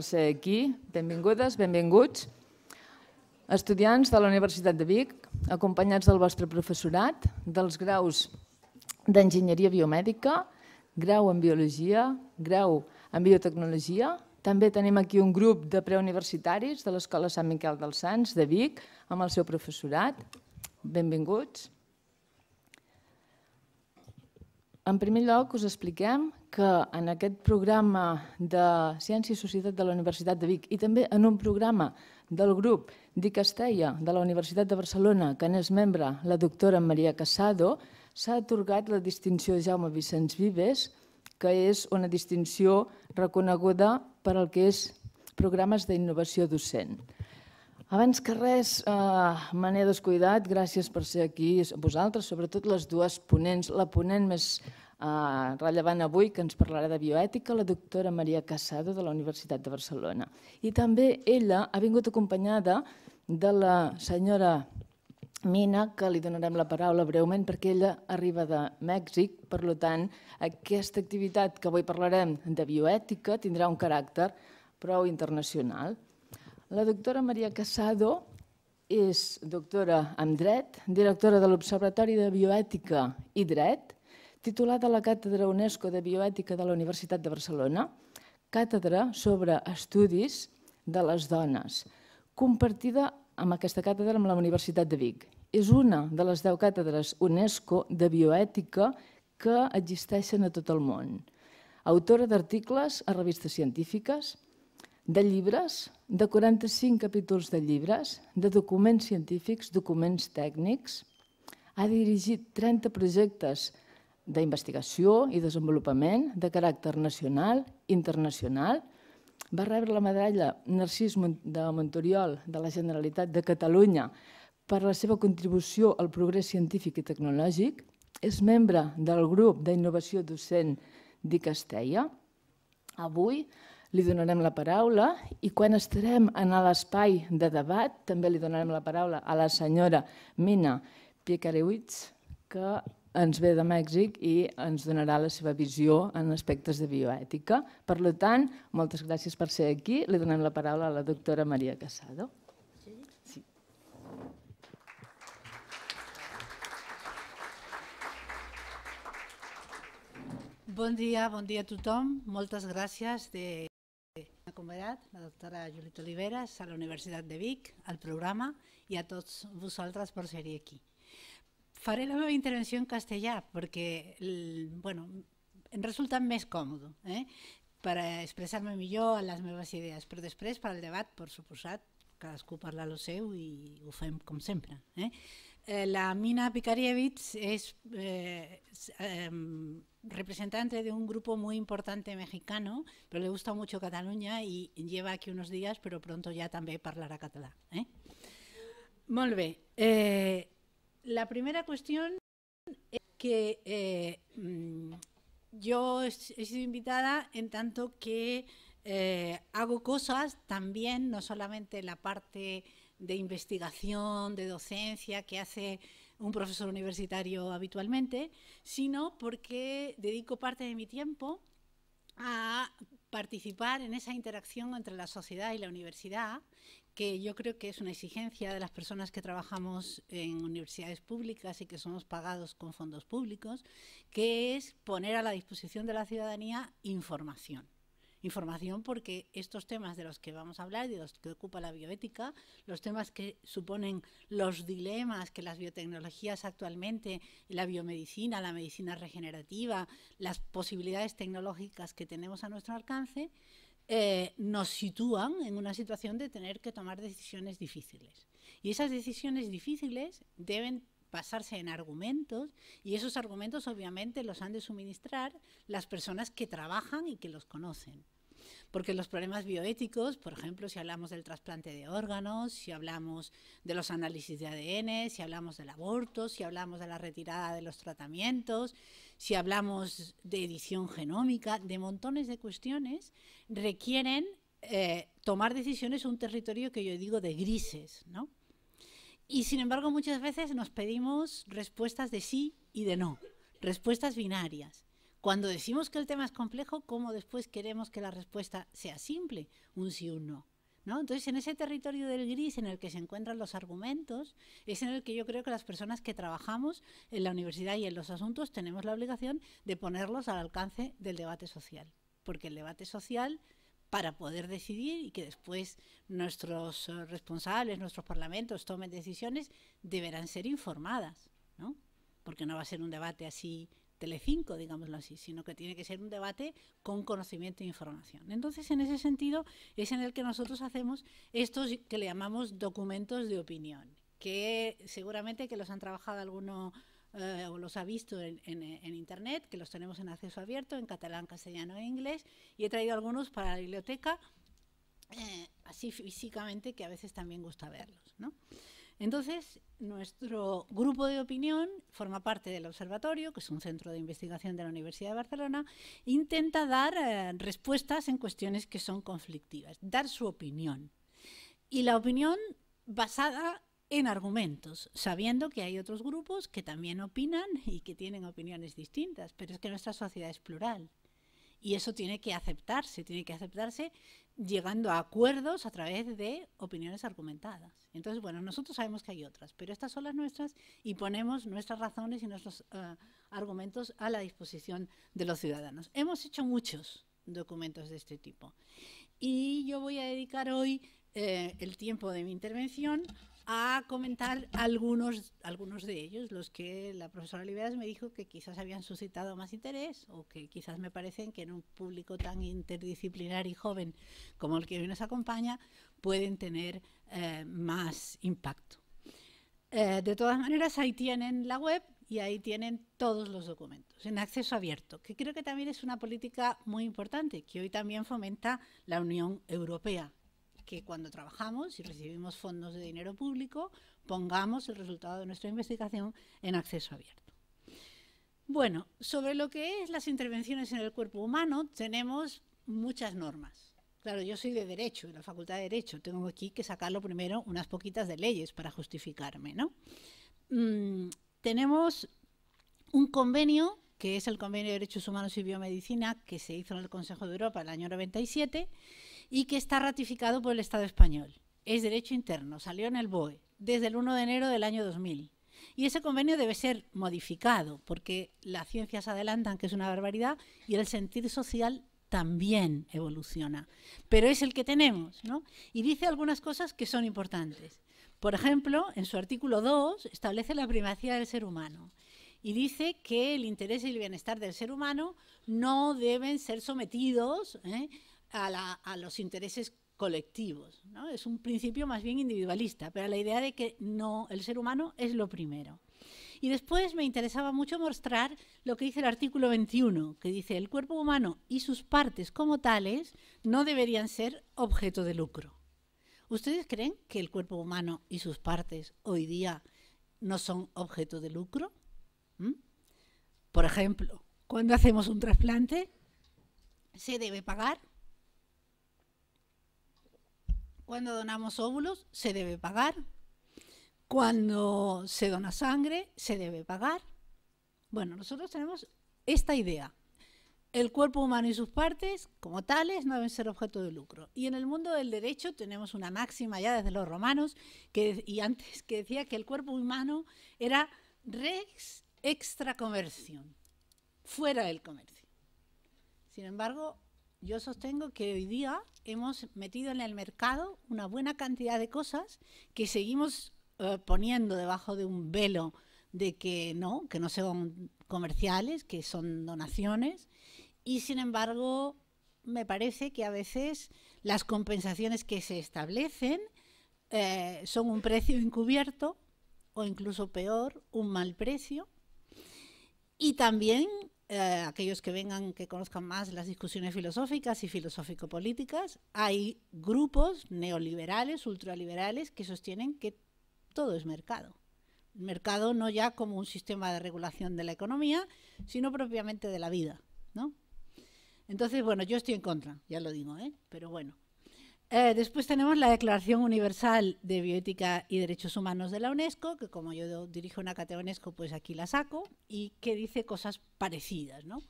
ser aquí. Benvingudes, benvinguts. Estudiants de la Universitat de Vic, acompanyats del vostre professorat, dels graus d'Enginyeria Biomèdica, grau en Biologia, grau en Biotecnologia. També tenim aquí un grup de preuniversitaris de l'Escola Sant Miquel dels Sants de Vic, amb el seu professorat. Benvinguts. En primer lloc, us expliquem que en aquest programa de Ciència i Societat de la Universitat de Vic i també en un programa del grup d'Icastella de la Universitat de Barcelona, que n'és membre la doctora Maria Casado, s'ha atorgat la distinció Jaume Vicenç Vives, que és una distinció reconeguda per al que és programes d'innovació docent. Abans que res, me n'he descuidat, gràcies per ser aquí vosaltres, sobretot les dues ponents. La ponent més rellevant avui, que ens parlarà de bioètica, la doctora Maria Casado, de la Universitat de Barcelona. I també ella ha vingut acompanyada de la senyora Mina, que li donarem la paraula breument, perquè ella arriba de Mèxic. Per tant, aquesta activitat que avui parlarem de bioètica tindrà un caràcter prou internacional. La doctora Maria Casado és doctora en Dret, directora de l'Observatori de Bioètica i Dret, titular de la Càtedra UNESCO de Bioètica de la Universitat de Barcelona, càtedra sobre estudis de les dones, compartida amb aquesta càtedra amb la Universitat de Vic. És una de les 10 càtedres UNESCO de bioètica que existeixen a tot el món. Autora d'articles a revistes científiques, de llibres, de 45 capítols de llibres, de documents científics, documents tècnics. Ha dirigit 30 projectes d'investigació i desenvolupament de caràcter nacional i internacional. Va rebre la medalla Narcís de Montoriol de la Generalitat de Catalunya per la seva contribució al progrés científic i tecnològic. És membre del grup d'innovació docent d'Icastella. Avui li donarem la paraula i quan estarem en l'espai de debat també li donarem la paraula a la senyora Mina Piekarewicz, que ens ve de Mèxic i ens donarà la seva visió en aspectes de bioètica. Per tant, moltes gràcies per ser aquí. Li donem la paraula a la doctora Maria Casado. Sí. Bon dia a tothom. Moltes gràcies de convidat, la doctora Juliet Oliveras, a la Universitat de Vic, al programa, i a tots vosaltres per ser aquí. Faré la meva intervenció en castellà perquè em resulta més còmode per expressar-me millor en les meves idees, però després per al debat, per suposat, cadascú parla el seu i ho fem com sempre. La Mina Piekarewicz es representante de un grupo muy importante mexicano, pero le gusta mucho Cataluña y lleva aquí unos días, pero pronto ya també parlarà català. Molt bé. La primera cuestión es que yo he sido invitada en tanto que hago cosas también, no solamente la parte de investigación, de docencia que hace un profesor universitario habitualmente, sino porque dedico parte de mi tiempo a participar en esa interacción entre la sociedad y la universidad, que yo creo que es una exigencia de las personas que trabajamos en universidades públicas y que somos pagados con fondos públicos, que es poner a la disposición de la ciudadanía información. Información porque estos temas de los que vamos a hablar y de los que ocupa la bioética, los temas que suponen los dilemas que las biotecnologías actualmente, la biomedicina, la medicina regenerativa, las posibilidades tecnológicas que tenemos a nuestro alcance, nos sitúan en una situación de tener que tomar decisiones difíciles. Y esas decisiones difíciles deben basarse en argumentos y esos argumentos obviamente los han de suministrar las personas que trabajan y que los conocen. Porque los problemas bioéticos, por ejemplo, si hablamos del trasplante de órganos, si hablamos de los análisis de ADN, si hablamos del aborto, si hablamos de la retirada de los tratamientos, si hablamos de edición genómica, de montones de cuestiones, requieren tomar decisiones en un territorio que yo digo de grises, ¿no? Y sin embargo muchas veces nos pedimos respuestas de sí y de no, respuestas binarias, Cuando decimos que el tema es complejo, ¿cómo después queremos que la respuesta sea simple? Un sí o un no, ¿no? Entonces, en ese territorio del gris en el que se encuentran los argumentos, es en el que yo creo que las personas que trabajamos en la universidad y en los asuntos tenemos la obligación de ponerlos al alcance del debate social. Porque el debate social, para poder decidir y que después nuestros responsables, nuestros parlamentos tomen decisiones, deberán ser informadas, ¿no? Porque no va a ser un debate así Telecinco, digámoslo así, sino que tiene que ser un debate con conocimiento e información. Entonces, en ese sentido, es en el que nosotros hacemos estos que le llamamos documentos de opinión, que seguramente que los han trabajado alguno o los ha visto en Internet, que los tenemos en acceso abierto, en catalán, castellano e inglés, y he traído algunos para la biblioteca, así físicamente, que a veces también gusta verlos, ¿no? Entonces, nuestro grupo de opinión forma parte del Observatorio, que es un centro de investigación de la Universidad de Barcelona, e intenta dar respuestas en cuestiones que son conflictivas, dar su opinión. Y la opinión basada en argumentos, sabiendo que hay otros grupos que también opinan y que tienen opiniones distintas, pero es que nuestra sociedad es plural. Y eso tiene que aceptarse llegando a acuerdos a través de opiniones argumentadas. Entonces, bueno, nosotros sabemos que hay otras, pero estas son las nuestras y ponemos nuestras razones y nuestros argumentos a la disposición de los ciudadanos. Hemos hecho muchos documentos de este tipo y yo voy a dedicar hoy el tiempo de mi intervención a comentar algunos de ellos, los que la profesora Oliveras me dijo que quizás habían suscitado más interés o que quizás me parecen que en un público tan interdisciplinar y joven como el que hoy nos acompaña pueden tener más impacto. De todas maneras, ahí tienen la web y ahí tienen todos los documentos en acceso abierto, que creo que también es una política muy importante, que hoy también fomenta la Unión Europea, que cuando trabajamos y recibimos fondos de dinero público, pongamos el resultado de nuestra investigación en acceso abierto. Bueno, sobre lo que es las intervenciones en el cuerpo humano, tenemos muchas normas. Claro, yo soy de Derecho, de la Facultad de Derecho. Tengo aquí que sacarlo primero unas poquitas de leyes para justificarme, ¿no? Tenemos un convenio, que es el Convenio de Derechos Humanos y Biomedicina, que se hizo en el Consejo de Europa en el año 97, y que está ratificado por el Estado español. Es derecho interno, salió en el BOE desde el 1 de enero del año 2000. Y ese convenio debe ser modificado porque las ciencias adelantan, que es una barbaridad, y el sentir social también evoluciona. Pero es el que tenemos, ¿no? Y dice algunas cosas que son importantes. Por ejemplo, en su artículo 2 establece la primacía del ser humano y dice que el interés y el bienestar del ser humano no deben ser sometidos a los intereses colectivos, ¿no? Es un principio más bien individualista, pero la idea de que no, el ser humano es lo primero. Y después me interesaba mucho mostrar lo que dice el artículo 21, que dice: el cuerpo humano y sus partes como tales no deberían ser objeto de lucro. ¿Ustedes creen que el cuerpo humano y sus partes hoy día no son objeto de lucro? Por ejemplo, cuando hacemos un trasplante, ¿se debe pagar? Cuando donamos óvulos, se debe pagar. Cuando se dona sangre, se debe pagar. Bueno, nosotros tenemos esta idea. El cuerpo humano y sus partes, como tales, no deben ser objeto de lucro. Y en el mundo del derecho tenemos una máxima ya desde los romanos y antes, que decía que el cuerpo humano era res extra commercium, fuera del comercio. Sin embargo, yo sostengo que hoy día hemos metido en el mercado una buena cantidad de cosas que seguimos poniendo debajo de un velo de que no son comerciales, que son donaciones, y sin embargo me parece que a veces las compensaciones que se establecen son un precio encubierto o incluso peor, un mal precio. Y también aquellos que vengan, que conozcan más las discusiones filosóficas y filosófico-políticas, hay grupos neoliberales, ultraliberales, que sostienen que todo es mercado. Mercado no ya como un sistema de regulación de la economía, sino propiamente de la vida, ¿no? Entonces, bueno, yo estoy en contra, ya lo digo, pero bueno. Después tenemos la Declaración Universal de Bioética y Derechos Humanos de la UNESCO, que como yo dirijo una cátedra UNESCO, pues aquí la saco, y que dice cosas parecidas, ¿no?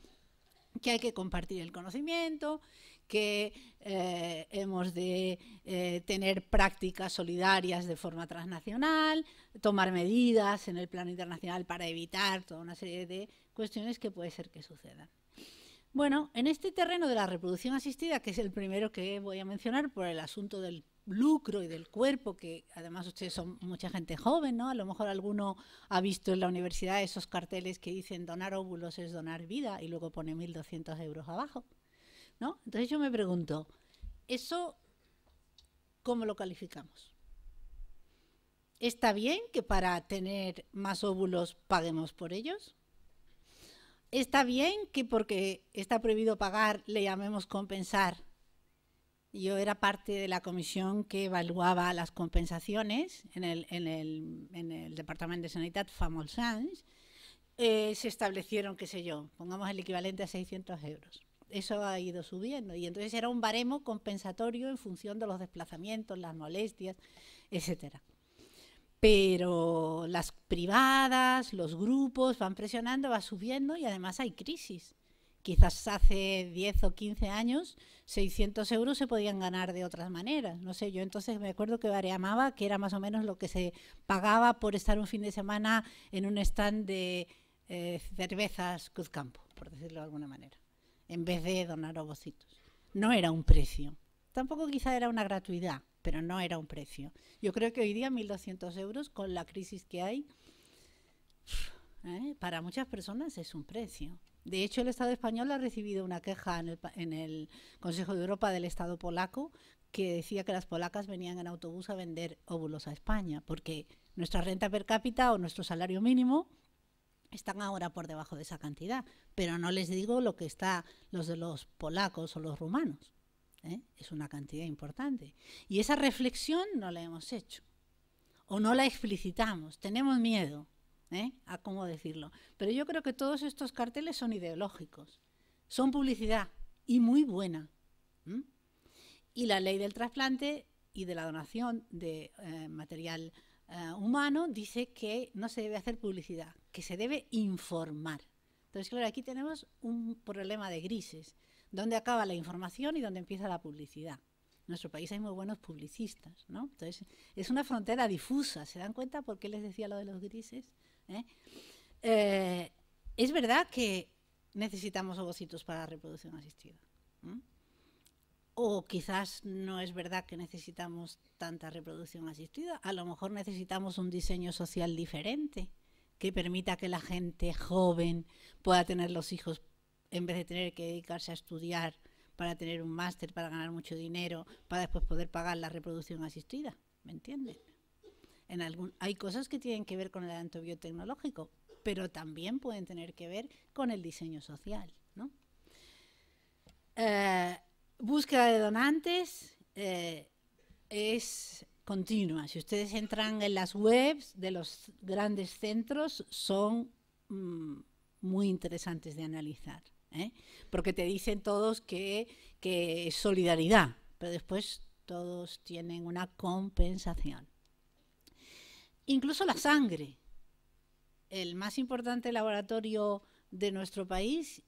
que hay que compartir el conocimiento, que hemos de tener prácticas solidarias de forma transnacional, tomar medidas en el plano internacional para evitar toda una serie de cuestiones que puede ser que sucedan. Bueno, en este terreno de la reproducción asistida, que es el primero que voy a mencionar por el asunto del lucro y del cuerpo, que además ustedes son mucha gente joven, ¿no? A lo mejor alguno ha visto en la universidad esos carteles que dicen donar óvulos es donar vida y luego pone 1.200 euros abajo, ¿no? Entonces yo me pregunto, ¿eso cómo lo calificamos? ¿Está bien que para tener más óvulos paguemos por ellos? ¿Está bien que porque está prohibido pagar le llamemos compensar? Yo era parte de la comisión que evaluaba las compensaciones en el Departamento de Sanitat fa molts anys. Se establecieron, qué sé yo, pongamos el equivalente a 600 euros. Eso ha ido subiendo y entonces era un baremo compensatorio en función de los desplazamientos, las molestias, etcétera. Pero las privadas, los grupos van presionando, va subiendo y además hay crisis. Quizás hace 10 o 15 años 600 euros se podían ganar de otras maneras. No sé, yo entonces me acuerdo que baremaba que era más o menos lo que se pagaba por estar un fin de semana en un stand de cervezas Cruzcampo, por decirlo de alguna manera, en vez de donar ovocitos. No era un precio. Tampoco quizá era una gratuidad, pero no era un precio. Yo creo que hoy día 1.200 euros con la crisis que hay, para muchas personas es un precio. De hecho, el Estado español ha recibido una queja en el Consejo de Europa del Estado polaco que decía que las polacas venían en autobús a vender óvulos a España, porque nuestra renta per cápita o nuestro salario mínimo están ahora por debajo de esa cantidad, pero no les digo lo que está los de los polacos o los rumanos. Es una cantidad importante. Y esa reflexión no la hemos hecho, o no la explicitamos, tenemos miedo. A cómo decirlo. Pero yo creo que todos estos carteles son ideológicos, son publicidad y muy buena. Y la ley del trasplante y de la donación de material humano dice que no se debe hacer publicidad, que se debe informar. Entonces, claro, aquí tenemos un problema de grises, donde acaba la información y donde empieza la publicidad. En nuestro país hay muy buenos publicistas, ¿no? Entonces, es una frontera difusa. ¿Se dan cuenta por qué les decía lo de los grises? Es verdad que necesitamos ovocitos para la reproducción asistida. O quizás no es verdad que necesitamos tanta reproducción asistida. A lo mejor necesitamos un diseño social diferente que permita que la gente joven pueda tener los hijos en vez de tener que dedicarse a estudiar para tener un máster, para ganar mucho dinero, para después poder pagar la reproducción asistida. ¿Me entienden? Hay cosas que tienen que ver con el adelanto biotecnológico, pero también pueden tener que ver con el diseño social, ¿no? Búsqueda de donantes es continua. Si ustedes entran en las webs de los grandes centros, son muy interesantes de analizar, porque te dicen todos que es solidaridad, pero después todos tienen una compensación. Incluso la sangre. El más importante laboratorio de nuestro país,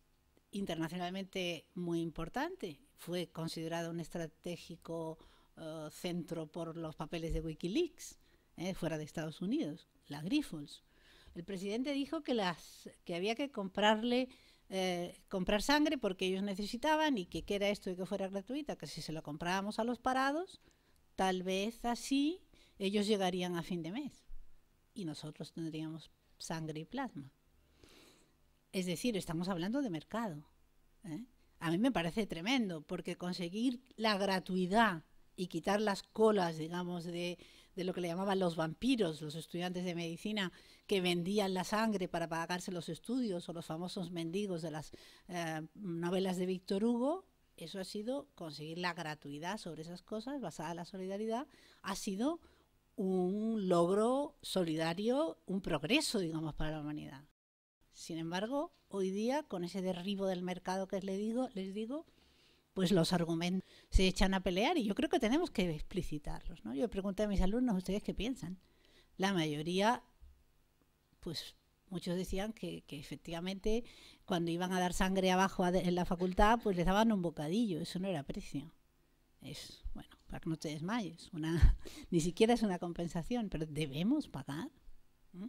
internacionalmente muy importante, fue considerado un estratégico centro por los papeles de Wikileaks, fuera de Estados Unidos, la Grifols. El presidente dijo que había que comprar sangre porque ellos necesitaban y que era esto y que fuera gratuita, que si se lo comprábamos a los parados, tal vez así ellos llegarían a fin de mes y nosotros tendríamos sangre y plasma. Es decir, estamos hablando de mercado. A mí me parece tremendo, porque conseguir la gratuidad y quitar las colas, digamos, de lo que le llamaban los vampiros, los estudiantes de medicina que vendían la sangre para pagarse los estudios, o los famosos mendigos de las novelas de Víctor Hugo, eso ha sido conseguir la gratuidad sobre esas cosas, basada en la solidaridad, ha sido un logro solidario, un progreso, digamos, para la humanidad. Sin embargo, hoy día, con ese derribo del mercado que les digo, pues los argumentos se echan a pelear y yo creo que tenemos que explicitarlos, ¿no? Yo pregunté a mis alumnos, ¿ustedes qué piensan? La mayoría, pues muchos decían que efectivamente cuando iban a dar sangre abajo en la facultad, pues les daban un bocadillo, eso no era precio. Es, bueno, para que no te desmayes, ni siquiera es una compensación, pero debemos pagar. ¿Mm?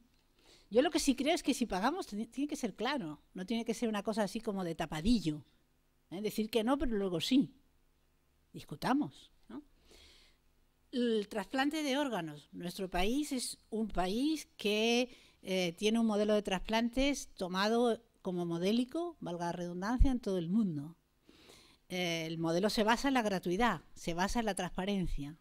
Yo lo que sí creo es que si pagamos tiene que ser claro, no tiene que ser una cosa así como de tapadillo. Decir que no, pero luego sí. Discutamos, ¿no? El trasplante de órganos. Nuestro país es un país que tiene un modelo de trasplantes tomado como modélico, valga la redundancia, en todo el mundo. El modelo se basa en la gratuidad, se basa en la transparencia,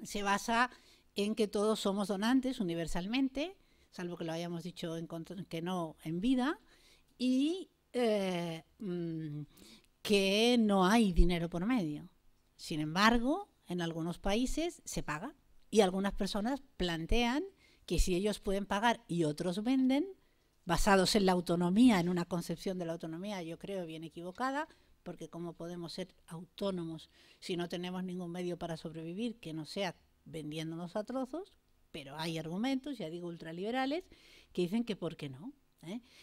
se basa en que todos somos donantes universalmente, salvo que lo hayamos dicho que no en vida, y que no hay dinero por medio. Sin embargo, en algunos países se paga y algunas personas plantean que si ellos pueden pagar y otros venden, basados en la autonomía, en una concepción de la autonomía, yo creo bien equivocada, porque ¿cómo podemos ser autónomos si no tenemos ningún medio para sobrevivir que no sea vendiéndonos a trozos? Pero hay argumentos, ya digo, ultraliberales, que dicen que ¿por qué no?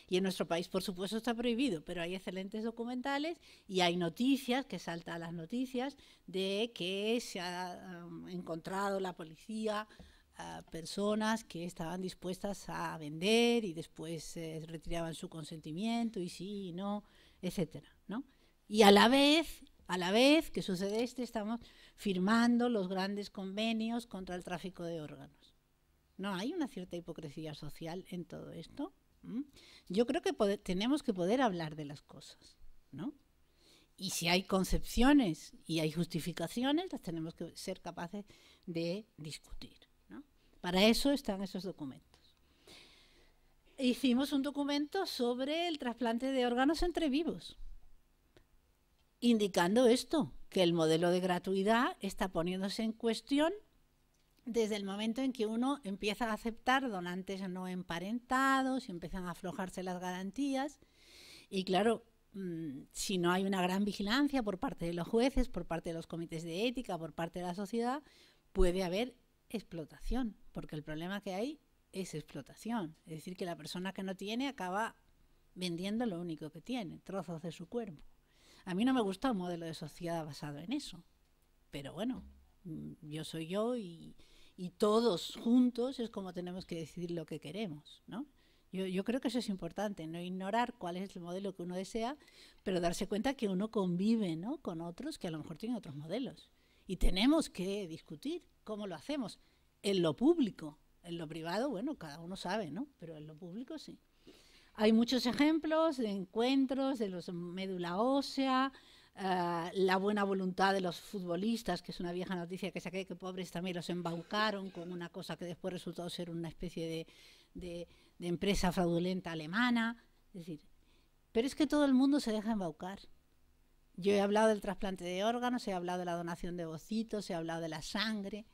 Y en nuestro país, por supuesto, está prohibido, pero hay excelentes documentales y hay noticias, que saltan las noticias, de que se ha encontrado la policía personas que estaban dispuestas a vender y después retiraban su consentimiento y sí y no, etcétera, ¿no? Y a la vez que sucede estamos firmando los grandes convenios contra el tráfico de órganos. ¿No hay una cierta hipocresía social en todo esto? Yo creo que tenemos que poder hablar de las cosas, ¿no? Y si hay concepciones y hay justificaciones, las tenemos que ser capaces de discutir, ¿no? Para eso están esos documentos. Hicimos un documento sobre el trasplante de órganos entre vivos, indicando esto, que el modelo de gratuidad está poniéndose en cuestión desde el momento en que uno empieza a aceptar donantes no emparentados y empiezan a aflojarse las garantías. Y claro, si no hay una gran vigilancia por parte de los jueces, por parte de los comités de ética, por parte de la sociedad, puede haber explotación, porque el problema que hay es explotación. Es decir, que la persona que no tiene acaba vendiendo lo único que tiene, trozos de su cuerpo. A mí no me gusta un modelo de sociedad basado en eso, pero bueno, yo soy yo y todos juntos es como tenemos que decidir lo que queremos, ¿no? Yo creo que eso es importante, no ignorar cuál es el modelo que uno desea, pero darse cuenta que uno convive, ¿no?, con otros que a lo mejor tienen otros modelos. Y tenemos que discutir cómo lo hacemos. En lo público, en lo privado, bueno, cada uno sabe, ¿no? Pero en lo público sí. Hay muchos ejemplos de encuentros de los médula ósea, la buena voluntad de los futbolistas, que es una vieja noticia que saqué, que pobres también los embaucaron con una cosa que después resultó ser una especie de empresa fraudulenta alemana. Es decir, pero es que todo el mundo se deja embaucar. Yo he hablado del trasplante de órganos, he hablado de la donación de ovocitos, he hablado de la sangre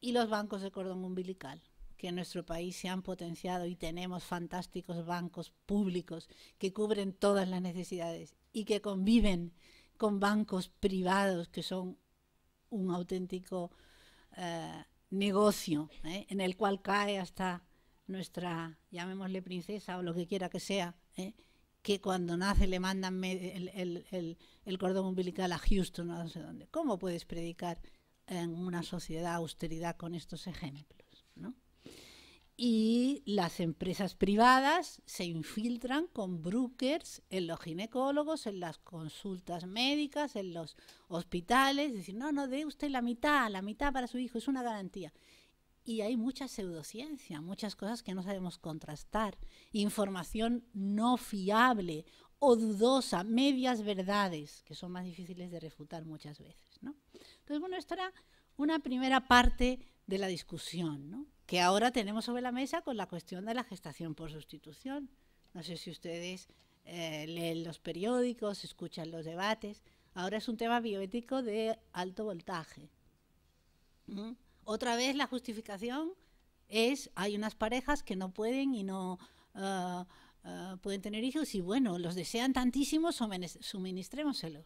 y los bancos de cordón umbilical, que en nuestro país se han potenciado y tenemos fantásticos bancos públicos que cubren todas las necesidades y que conviven con bancos privados que son un auténtico negocio, en el cual cae hasta nuestra, llamémosle princesa o lo que quiera que sea, que cuando nace le mandan el cordón umbilical a Houston o no sé dónde. ¿Cómo puedes predicar en una sociedad austeridad con estos ejemplos, ¿no? Y las empresas privadas se infiltran con brokers en los ginecólogos, en las consultas médicas, en los hospitales. Es decir, no, dé usted la mitad para su hijo, es una garantía. Y hay mucha pseudociencia, muchas cosas que no sabemos contrastar, información no fiable o dudosa, medias verdades, que son más difíciles de refutar muchas veces, ¿no? Entonces, bueno, esta era una primera parte de la discusión, ¿no?, que ahora tenemos sobre la mesa con la cuestión de la gestación por sustitución. No sé si ustedes leen los periódicos, escuchan los debates. Ahora es un tema bioético de alto voltaje. Otra vez la justificación es, hay unas parejas que no pueden y no pueden tener hijos y bueno, los desean tantísimo, suministrémoselo.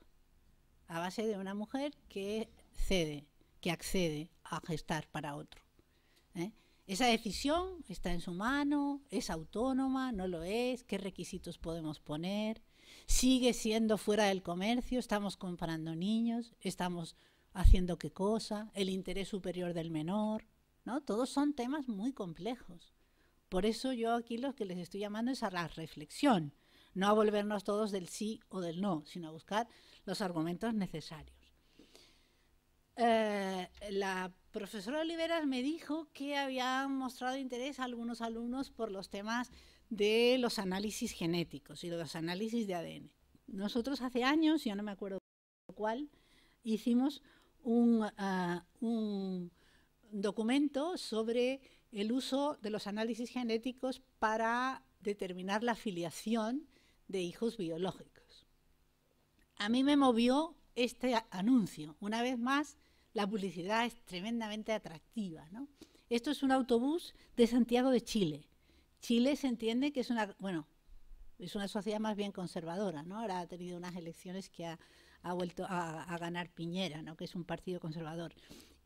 A base de una mujer que accede a gestar para otro. Esa decisión está en su mano, es autónoma, no lo es, qué requisitos podemos poner, sigue siendo fuera del comercio, estamos comprando niños, estamos haciendo qué cosa, el interés superior del menor, ¿no? Todos son temas muy complejos. Por eso yo aquí lo que les estoy llamando es a la reflexión, no a volvernos todos del sí o del no, sino a buscar los argumentos necesarios. La profesora Oliveras me dijo que habían mostrado interés a algunos alumnos por los temas de los análisis genéticos y de los análisis de ADN. Nosotros hace años, yo no me acuerdo cuál, hicimos un documento sobre el uso de los análisis genéticos para determinar la filiación de hijos biológicos. A mí me movió este anuncio. Una vez más, la publicidad es tremendamente atractiva, ¿no? Esto es un autobús de Santiago de Chile. Chile se entiende que es es una sociedad más bien conservadora, ¿no? Ahora ha tenido unas elecciones que ha vuelto a ganar Piñera, ¿no? Que es un partido conservador.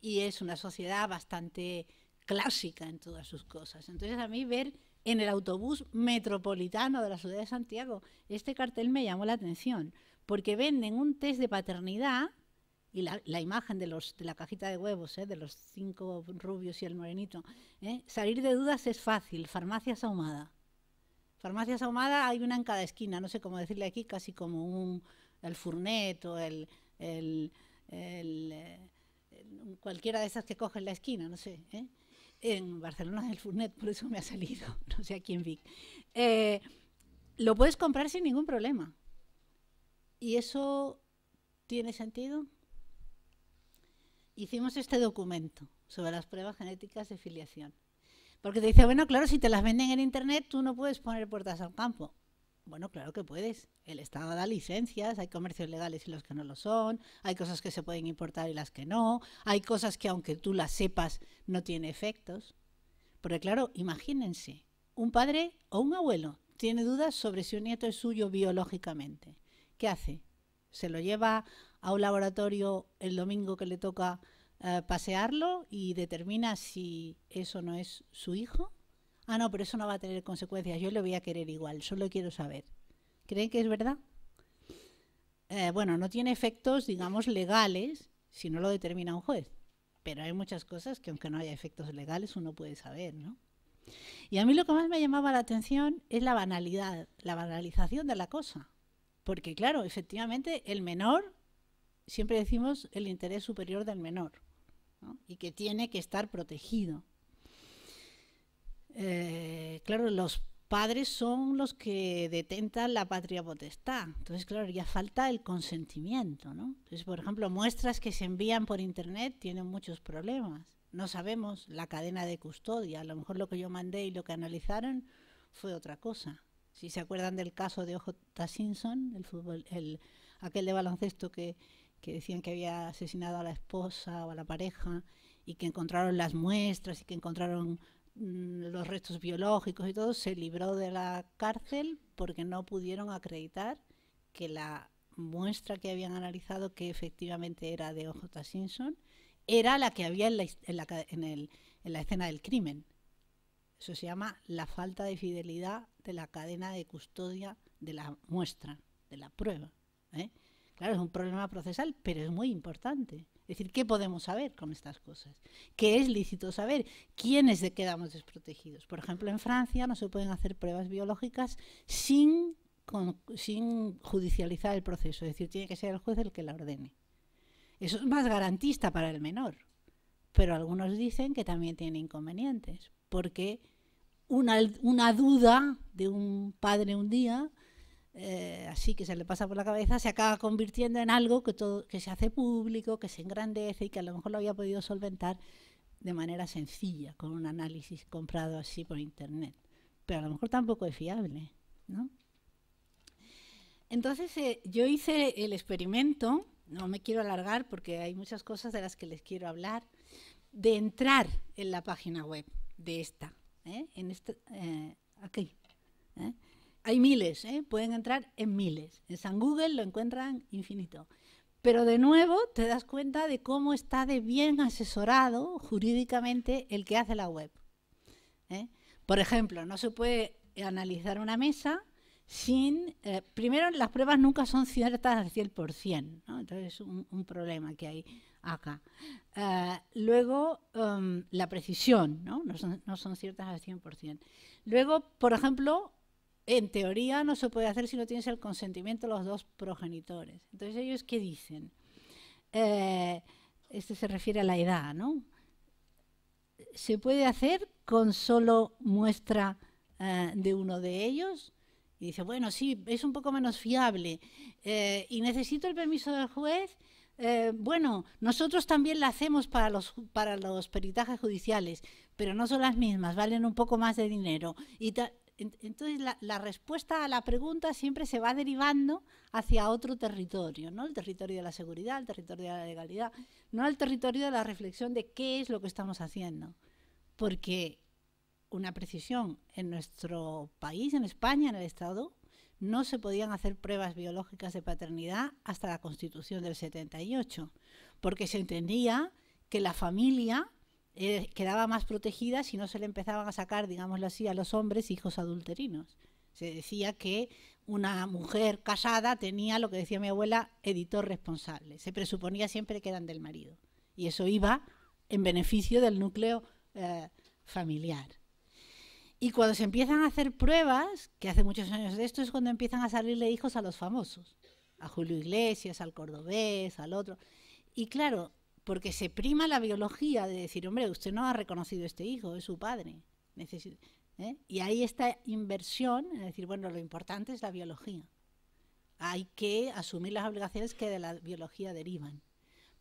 Y es una sociedad bastante clásica en todas sus cosas. Entonces a mí ver en el autobús metropolitano de la ciudad de Santiago este cartel me llamó la atención, porque venden un test de paternidad y la imagen de la cajita de huevos, de los 5 rubios y el morenito. Salir de dudas es fácil. Farmacias Ahumada. Farmacias Ahumada hay una en cada esquina, no sé cómo decirle aquí, casi como el Furnet o cualquiera de esas que cogen la esquina, no sé. En Barcelona es el Furnet, por eso me ha salido, no sé aquí en Vic. Lo puedes comprar sin ningún problema. ¿Y eso tiene sentido? Hicimos este documento sobre las pruebas genéticas de filiación. Porque te dice, bueno, claro, si te las venden en internet, tú no puedes poner puertas al campo. Bueno, claro que puedes. El Estado da licencias, hay comercios legales y los que no lo son, hay cosas que se pueden importar y las que no, hay cosas que aunque tú las sepas no tiene efectos. Porque claro, imagínense, un padre o un abuelo tiene dudas sobre si un nieto es suyo biológicamente. ¿Qué hace? Se lo lleva a un laboratorio el domingo que le toca pasearlo y determina si eso no es su hijo. Ah, no, pero eso no va a tener consecuencias. Yo le voy a querer igual, solo quiero saber. ¿Creen que es verdad? Bueno, no tiene efectos, digamos, legales si no lo determina un juez. Pero hay muchas cosas que aunque no haya efectos legales uno puede saber, ¿no? Y a mí lo que más me llamaba la atención es la banalidad, la banalización de la cosa. Porque claro, efectivamente el menor, siempre decimos el interés superior del menor, ¿no? Y que tiene que estar protegido. Claro, los padres son los que detentan la patria potestad. Entonces, claro, ya falta el consentimiento, ¿no? Entonces, por ejemplo, muestras que se envían por internet tienen muchos problemas. No sabemos la cadena de custodia. A lo mejor lo que yo mandé y lo que analizaron fue otra cosa. Si se acuerdan del caso de O.J. Simpson, aquel de baloncesto que decían que había asesinado a la esposa o a la pareja y que encontraron las muestras y que encontraron los restos biológicos y todo, se libró de la cárcel porque no pudieron acreditar que la muestra que habían analizado, que efectivamente era de O.J. Simpson, era la que había en la escena del crimen. Eso se llama la falta de fidelidad de la cadena de custodia de la muestra, de la prueba. Claro, es un problema procesal, pero es muy importante. Es decir, ¿qué podemos saber con estas cosas? ¿Qué es lícito saber? ¿Quiénes quedamos desprotegidos? Por ejemplo, en Francia no se pueden hacer pruebas biológicas sin judicializar el proceso. Es decir, tiene que ser el juez el que la ordene. Eso es más garantista para el menor. Pero algunos dicen que también tiene inconvenientes, porque una duda de un padre un día, así que se le pasa por la cabeza, se acaba convirtiendo en algo que se hace público, que se engrandece y que a lo mejor lo había podido solventar de manera sencilla, con un análisis comprado así por internet. Pero a lo mejor tampoco es fiable, ¿no? Entonces yo hice el experimento, no me quiero alargar porque hay muchas cosas de las que les quiero hablar, de entrar en la página web de esta, aquí. Hay miles, pueden entrar en miles. En San Google lo encuentran infinito. Pero de nuevo te das cuenta de cómo está de bien asesorado jurídicamente el que hace la web. ¿eh? Por ejemplo, no se puede analizar una mesa sin... primero, las pruebas nunca son ciertas al 100%, ¿no? Entonces es un problema que hay acá. Luego, la precisión, ¿no? No son ciertas al 100%. Luego, por ejemplo, en teoría no se puede hacer si no tienes el consentimiento de los dos progenitores. Entonces, ¿ellos qué dicen? Este se refiere a la edad, ¿no? ¿Se puede hacer con solo muestra de uno de ellos? Y dice, bueno, sí, es un poco menos fiable. Y necesito el permiso del juez. Bueno, nosotros también la hacemos para los peritajes judiciales, pero no son las mismas, valen un poco más de dinero. Entonces la respuesta a la pregunta siempre se va derivando hacia otro territorio, ¿no? El territorio de la seguridad, el territorio de la legalidad, no el territorio de la reflexión de qué es lo que estamos haciendo. Porque una precisión en nuestro país, en España, en el Estado, no se podían hacer pruebas biológicas de paternidad hasta la Constitución del 78, porque se entendía que la familia quedaba más protegida si no se le empezaban a sacar, digámoslo así, a los hombres hijos adulterinos. Se decía que una mujer casada tenía, lo que decía mi abuela, editor responsable. Se presuponía siempre que eran del marido. Y eso iba en beneficio del núcleo familiar. Y cuando se empiezan a hacer pruebas, que hace muchos años de esto, es cuando empiezan a salirle hijos a los famosos. A Julio Iglesias, al Cordobés, al otro. Y claro, porque se prima la biología de decir, hombre, usted no ha reconocido este hijo, es su padre. Y hay esta inversión, es decir, bueno, lo importante es la biología. Hay que asumir las obligaciones que de la biología derivan.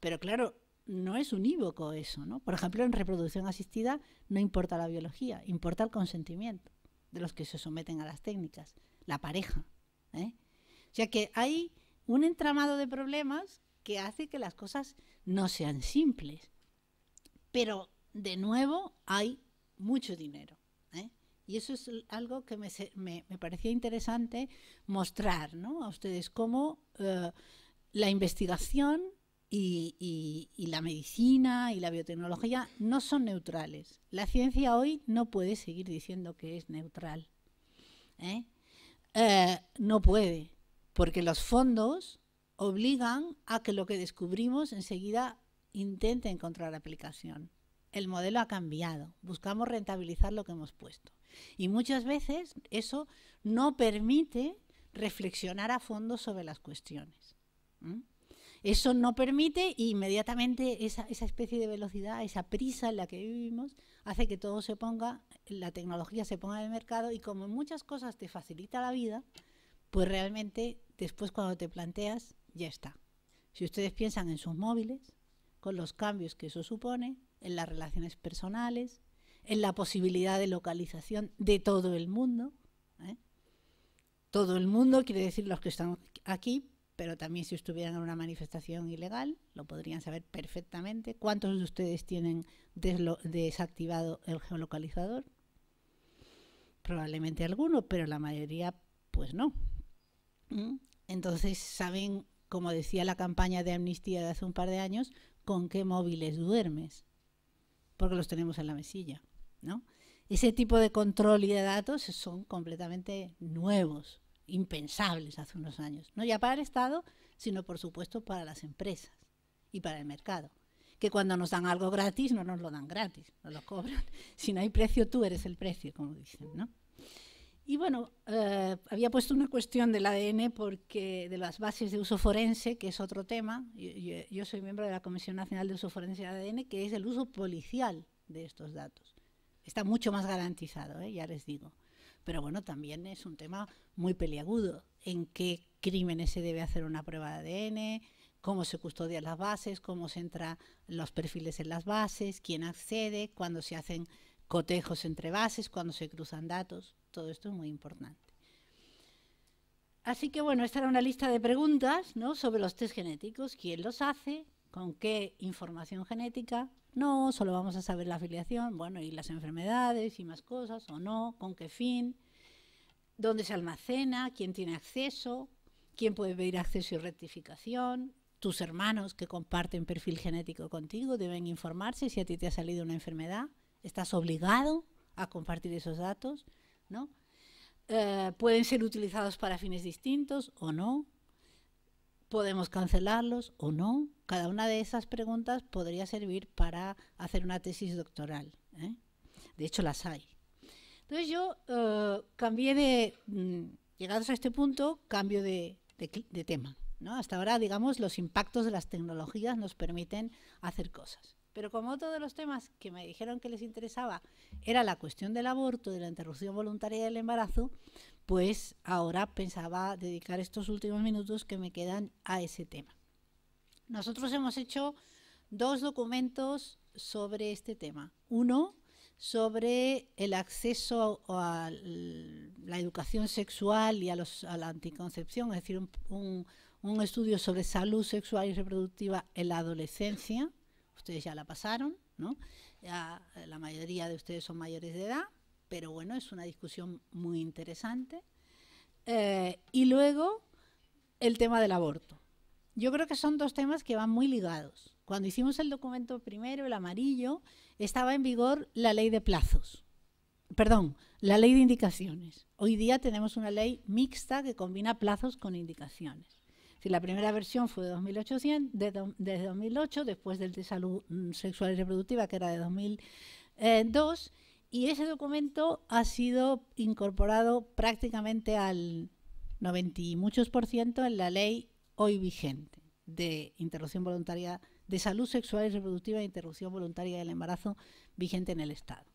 Pero claro, no es unívoco eso, ¿no? Por ejemplo, en reproducción asistida no importa la biología, importa el consentimiento de los que se someten a las técnicas, la pareja. O sea que hay un entramado de problemas que hace que las cosas no sean simples. Pero, de nuevo, hay mucho dinero. Y eso es algo que me parecía interesante mostrar, ¿no? A ustedes cómo la investigación y la medicina y la biotecnología no son neutrales. La ciencia hoy no puede seguir diciendo que es neutral. No puede, porque los fondos obligan a que lo que descubrimos enseguida intente encontrar aplicación. El modelo ha cambiado, buscamos rentabilizar lo que hemos puesto. Y muchas veces eso no permite reflexionar a fondo sobre las cuestiones. Eso no permite, y inmediatamente esa especie de velocidad, esa prisa en la que vivimos, hace que todo se ponga, la tecnología se ponga en el mercado, y como en muchas cosas te facilita la vida, pues realmente después cuando te planteas, ya está. Si ustedes piensan en sus móviles, con los cambios que eso supone, en las relaciones personales, en la posibilidad de localización de todo el mundo. Todo el mundo quiere decir los que están aquí, pero también si estuvieran en una manifestación ilegal, lo podrían saber perfectamente. ¿Cuántos de ustedes tienen desactivado el geolocalizador? Probablemente alguno, pero la mayoría pues no. Entonces saben, como decía la campaña de amnistía de hace un par de años, con qué móviles duermes, porque los tenemos en la mesilla, ¿no? Ese tipo de control y de datos son completamente nuevos, impensables hace unos años, no ya para el Estado, sino por supuesto para las empresas y para el mercado, que cuando nos dan algo gratis no nos lo dan gratis, nos lo cobran. Si no hay precio, tú eres el precio, como dicen, ¿no? Y bueno, había puesto una cuestión del ADN porque de las bases de uso forense, que es otro tema. Yo soy miembro de la Comisión Nacional de Uso Forense de ADN, que es el uso policial de estos datos. Está mucho más garantizado, ya les digo. Pero bueno, también es un tema muy peliagudo. ¿En qué crímenes se debe hacer una prueba de ADN? ¿Cómo se custodian las bases? ¿Cómo se entra los perfiles en las bases? ¿Quién accede? ¿Cuándo se hacen cotejos entre bases? ¿Cuándo se cruzan datos? Todo esto es muy importante. Así que bueno, esta era una lista de preguntas, ¿no?, sobre los test genéticos. ¿Quién los hace? ¿Con qué información genética? No, solo vamos a saber la afiliación, bueno, y las enfermedades y más cosas, o no, ¿con qué fin? ¿Dónde se almacena? ¿Quién tiene acceso? ¿Quién puede pedir acceso y rectificación? Tus hermanos que comparten perfil genético contigo deben informarse si a ti te ha salido una enfermedad. ¿Estás obligado a compartir esos datos, ¿no? Pueden ser utilizados para fines distintos o no. ¿Podemos cancelarlos o no? Cada una de esas preguntas podría servir para hacer una tesis doctoral, ¿eh? De hecho, las hay. Entonces yo cambié de... llegados a este punto, cambio de tema, ¿no? Hasta ahora, digamos, los impactos de las tecnologías nos permiten hacer cosas. Pero como otro de los temas que me dijeron que les interesaba era la cuestión del aborto, de la interrupción voluntaria del embarazo, pues ahora pensaba dedicar estos últimos minutos que me quedan a ese tema. Nosotros hemos hecho 2 documentos sobre este tema. Uno sobre el acceso a la educación sexual y a la anticoncepción, es decir, un estudio sobre salud sexual y reproductiva en la adolescencia. Ustedes ya la pasaron, ¿no? Ya, la mayoría de ustedes son mayores de edad, pero bueno, es una discusión muy interesante. Y luego el tema del aborto. Yo creo que son 2 temas que van muy ligados. Cuando hicimos el documento primero, el amarillo, estaba en vigor la ley de plazos. Perdón, la ley de indicaciones. Hoy día tenemos una ley mixta que combina plazos con indicaciones. Si la primera versión fue de 2008, después del de salud sexual y reproductiva, que era de 2002, y ese documento ha sido incorporado prácticamente al 90 y muchos % en la ley hoy vigente de interrupción voluntaria, de salud sexual y reproductiva e interrupción voluntaria del embarazo vigente en el Estado.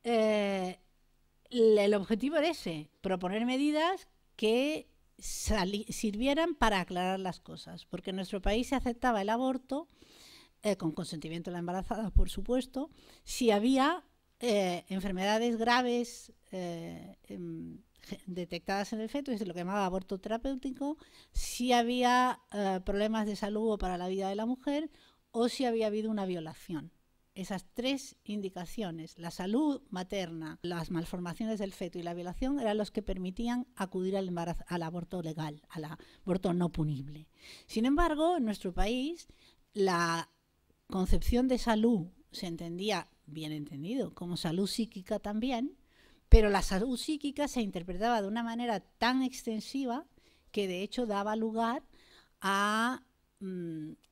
El objetivo era ese, proponer medidas que sirvieran para aclarar las cosas, porque en nuestro país se aceptaba el aborto, con consentimiento de la embarazada, por supuesto, si había enfermedades graves detectadas en el feto, es lo que llamaba aborto terapéutico, si había problemas de salud o para la vida de la mujer, o si había habido una violación. Esas 3 indicaciones, la salud materna, las malformaciones del feto y la violación, eran los que permitían acudir al aborto legal, al aborto no punible. Sin embargo, en nuestro país, la concepción de salud se entendía, bien entendido, como salud psíquica también, pero la salud psíquica se interpretaba de una manera tan extensiva que de hecho daba lugar a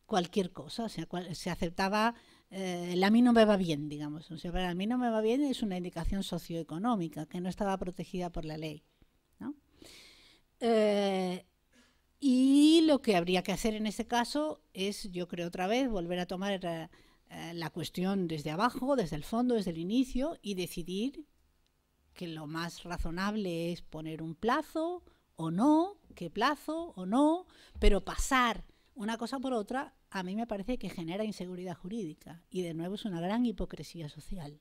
cualquier cosa. O sea, se aceptaba el a mí no me va bien, digamos. O sea, para a mí no me va bien es una indicación socioeconómica que no estaba protegida por la ley, ¿no? Y lo que habría que hacer en ese caso es, yo creo otra vez, volver a tomar la cuestión desde abajo, desde el fondo, desde el inicio, y decidir que lo más razonable es poner un plazo o no, qué plazo o no, pero pasar una cosa por otra a mí me parece que genera inseguridad jurídica y de nuevo es una gran hipocresía social.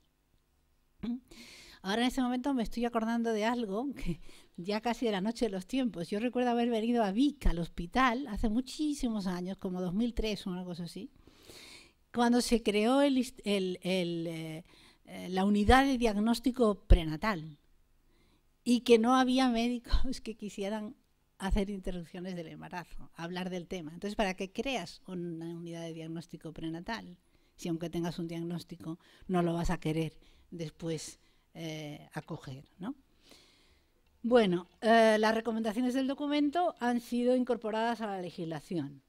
Ahora en este momento me estoy acordando de algo que ya casi de la noche de los tiempos. Yo recuerdo haber venido a Vic, al hospital, hace muchísimos años, como 2003 o una cosa así, cuando se creó la unidad de diagnóstico prenatal y que no había médicos que quisieran hacer interrupciones del embarazo, hablar del tema. Entonces, ¿para qué creas una unidad de diagnóstico prenatal? Si aunque tengas un diagnóstico no lo vas a querer después acoger, ¿no? Bueno, las recomendaciones del documento han sido incorporadas a la legislación.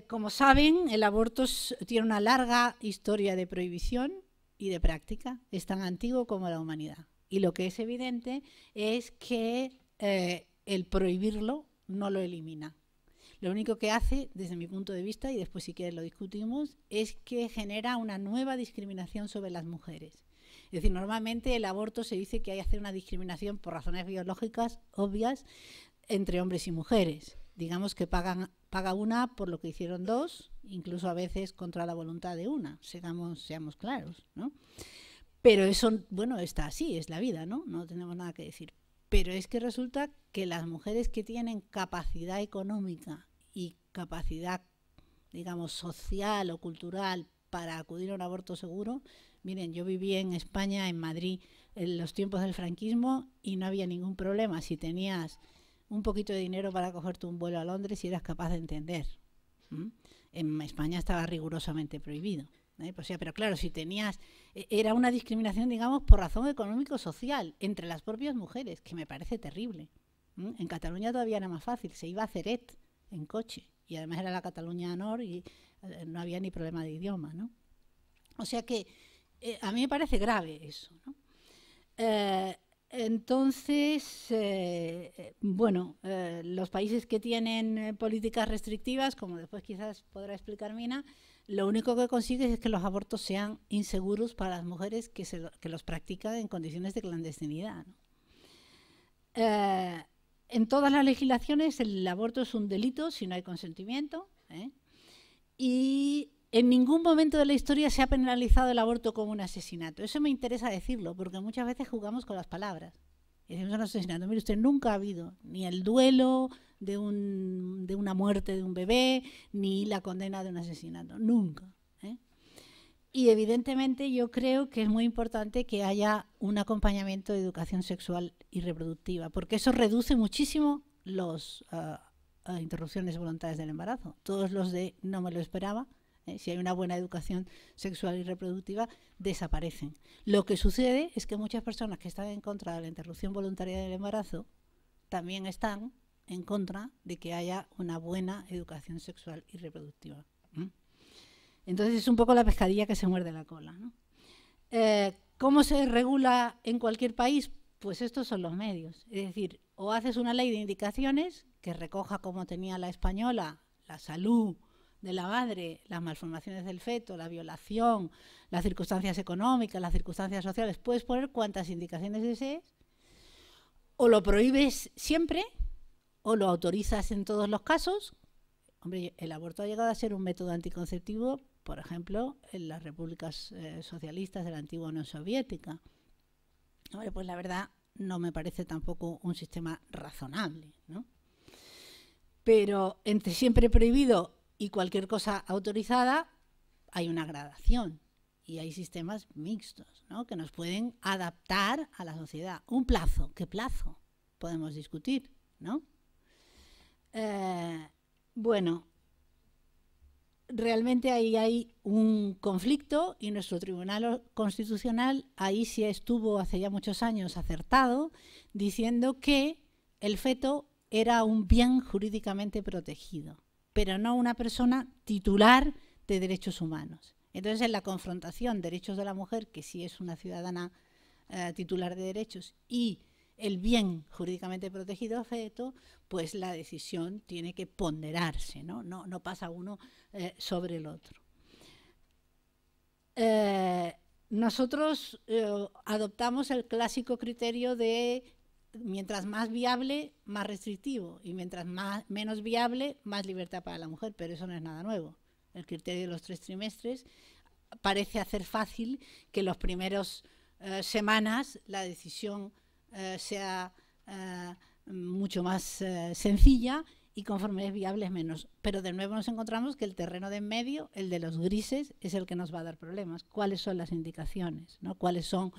Como saben, el aborto tiene una larga historia de prohibición y de práctica. Es tan antiguo como la humanidad. Y lo que es evidente es que el prohibirlo no lo elimina. Lo único que hace, desde mi punto de vista, y después si quieres lo discutimos, es que genera una nueva discriminación sobre las mujeres. Es decir, normalmente el aborto se dice que hay que hacer una discriminación por razones biológicas obvias entre hombres y mujeres. Digamos que paga una por lo que hicieron 2, incluso a veces contra la voluntad de una, seamos claros, ¿no? Pero eso, bueno, está así, es la vida, ¿no? No tenemos nada que decir. Pero es que resulta que las mujeres que tienen capacidad económica y capacidad, digamos, social o cultural para acudir a un aborto seguro, miren, yo viví en España, en Madrid, en los tiempos del franquismo y no había ningún problema. Si tenías un poquito de dinero para cogerte un vuelo a Londres y eras capaz de entender. En España estaba rigurosamente prohibido. O sea, pero claro, si tenías... Era una discriminación, digamos, por razón económico-social entre las propias mujeres, que me parece terrible. En Cataluña todavía era más fácil, se iba a Ceret en coche, y además era la Cataluña Nord y no había ni problema de idioma, ¿no? O sea que a mí me parece grave eso, ¿no? Entonces, bueno, los países que tienen políticas restrictivas, como después quizás podrá explicar Mina, lo único que consigue es que los abortos sean inseguros para las mujeres que los practican en condiciones de clandestinidad, ¿no? En todas las legislaciones el aborto es un delito si no hay consentimiento, y en ningún momento de la historia se ha penalizado el aborto como un asesinato. Eso me interesa decirlo, porque muchas veces jugamos con las palabras. Y decimos un asesinato. Mire usted, nunca ha habido ni el duelo de una muerte de un bebé, ni la condena de un asesinato. Nunca. Y evidentemente yo creo que es muy importante que haya un acompañamiento de educación sexual y reproductiva, porque eso reduce muchísimo las interrupciones voluntarias del embarazo. Todos los de no me lo esperaba, si hay una buena educación sexual y reproductiva, desaparecen. Lo que sucede es que muchas personas que están en contra de la interrupción voluntaria del embarazo también están en contra de que haya una buena educación sexual y reproductiva. Entonces es un poco la pescadilla que se muerde la cola, ¿no? ¿Cómo se regula en cualquier país? Pues estos son los medios. Es decir, o haces una ley de indicaciones que recoja, como tenía la española, la salud de la madre, las malformaciones del feto, la violación, las circunstancias económicas, las circunstancias sociales. Puedes poner cuantas indicaciones desees, o lo prohíbes siempre, o lo autorizas en todos los casos. Hombre, el aborto ha llegado a ser un método anticonceptivo, por ejemplo, en las repúblicas socialistas de la antigua Unión Soviética. Hombre, pues la verdad no me parece tampoco un sistema razonable, ¿no? Pero entre siempre prohibido y cualquier cosa autorizada hay una gradación y hay sistemas mixtos, ¿no? Que nos pueden adaptar a la sociedad. Un plazo, ¿qué plazo? Podemos discutir, ¿no? Bueno, realmente ahí hay un conflicto y nuestro Tribunal Constitucional ahí sí estuvo hace ya muchos años acertado, diciendo que el feto era un bien jurídicamente protegido, pero no una persona titular de derechos humanos. Entonces, en la confrontación derechos de la mujer, que sí es una ciudadana titular de derechos, y el bien jurídicamente protegido feto, pues la decisión tiene que ponderarse, ¿no? No pasa uno sobre el otro. Nosotros adoptamos el clásico criterio de mientras más viable, más restrictivo, y mientras menos viable, más libertad para la mujer, pero eso no es nada nuevo. El criterio de los 3 trimestres parece hacer fácil que los primeros semanas la decisión sea mucho más sencilla, y conforme es viable es menos. Pero de nuevo nos encontramos que el terreno de en medio, el de los grises, es el que nos va a dar problemas. ¿Cuáles son las indicaciones, ¿no? ¿Cuáles son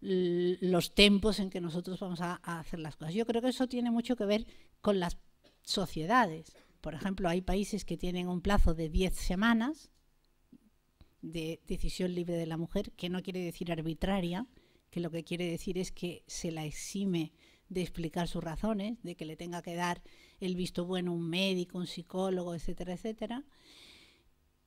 los tempos en que nosotros vamos a hacer las cosas? Yo creo que eso tiene mucho que ver con las sociedades. Por ejemplo, hay países que tienen un plazo de 10 semanas de decisión libre de la mujer, que no quiere decir arbitraria, que lo que quiere decir es que se la exime de explicar sus razones, de que le tenga que dar el visto bueno un médico, un psicólogo, etcétera, etcétera.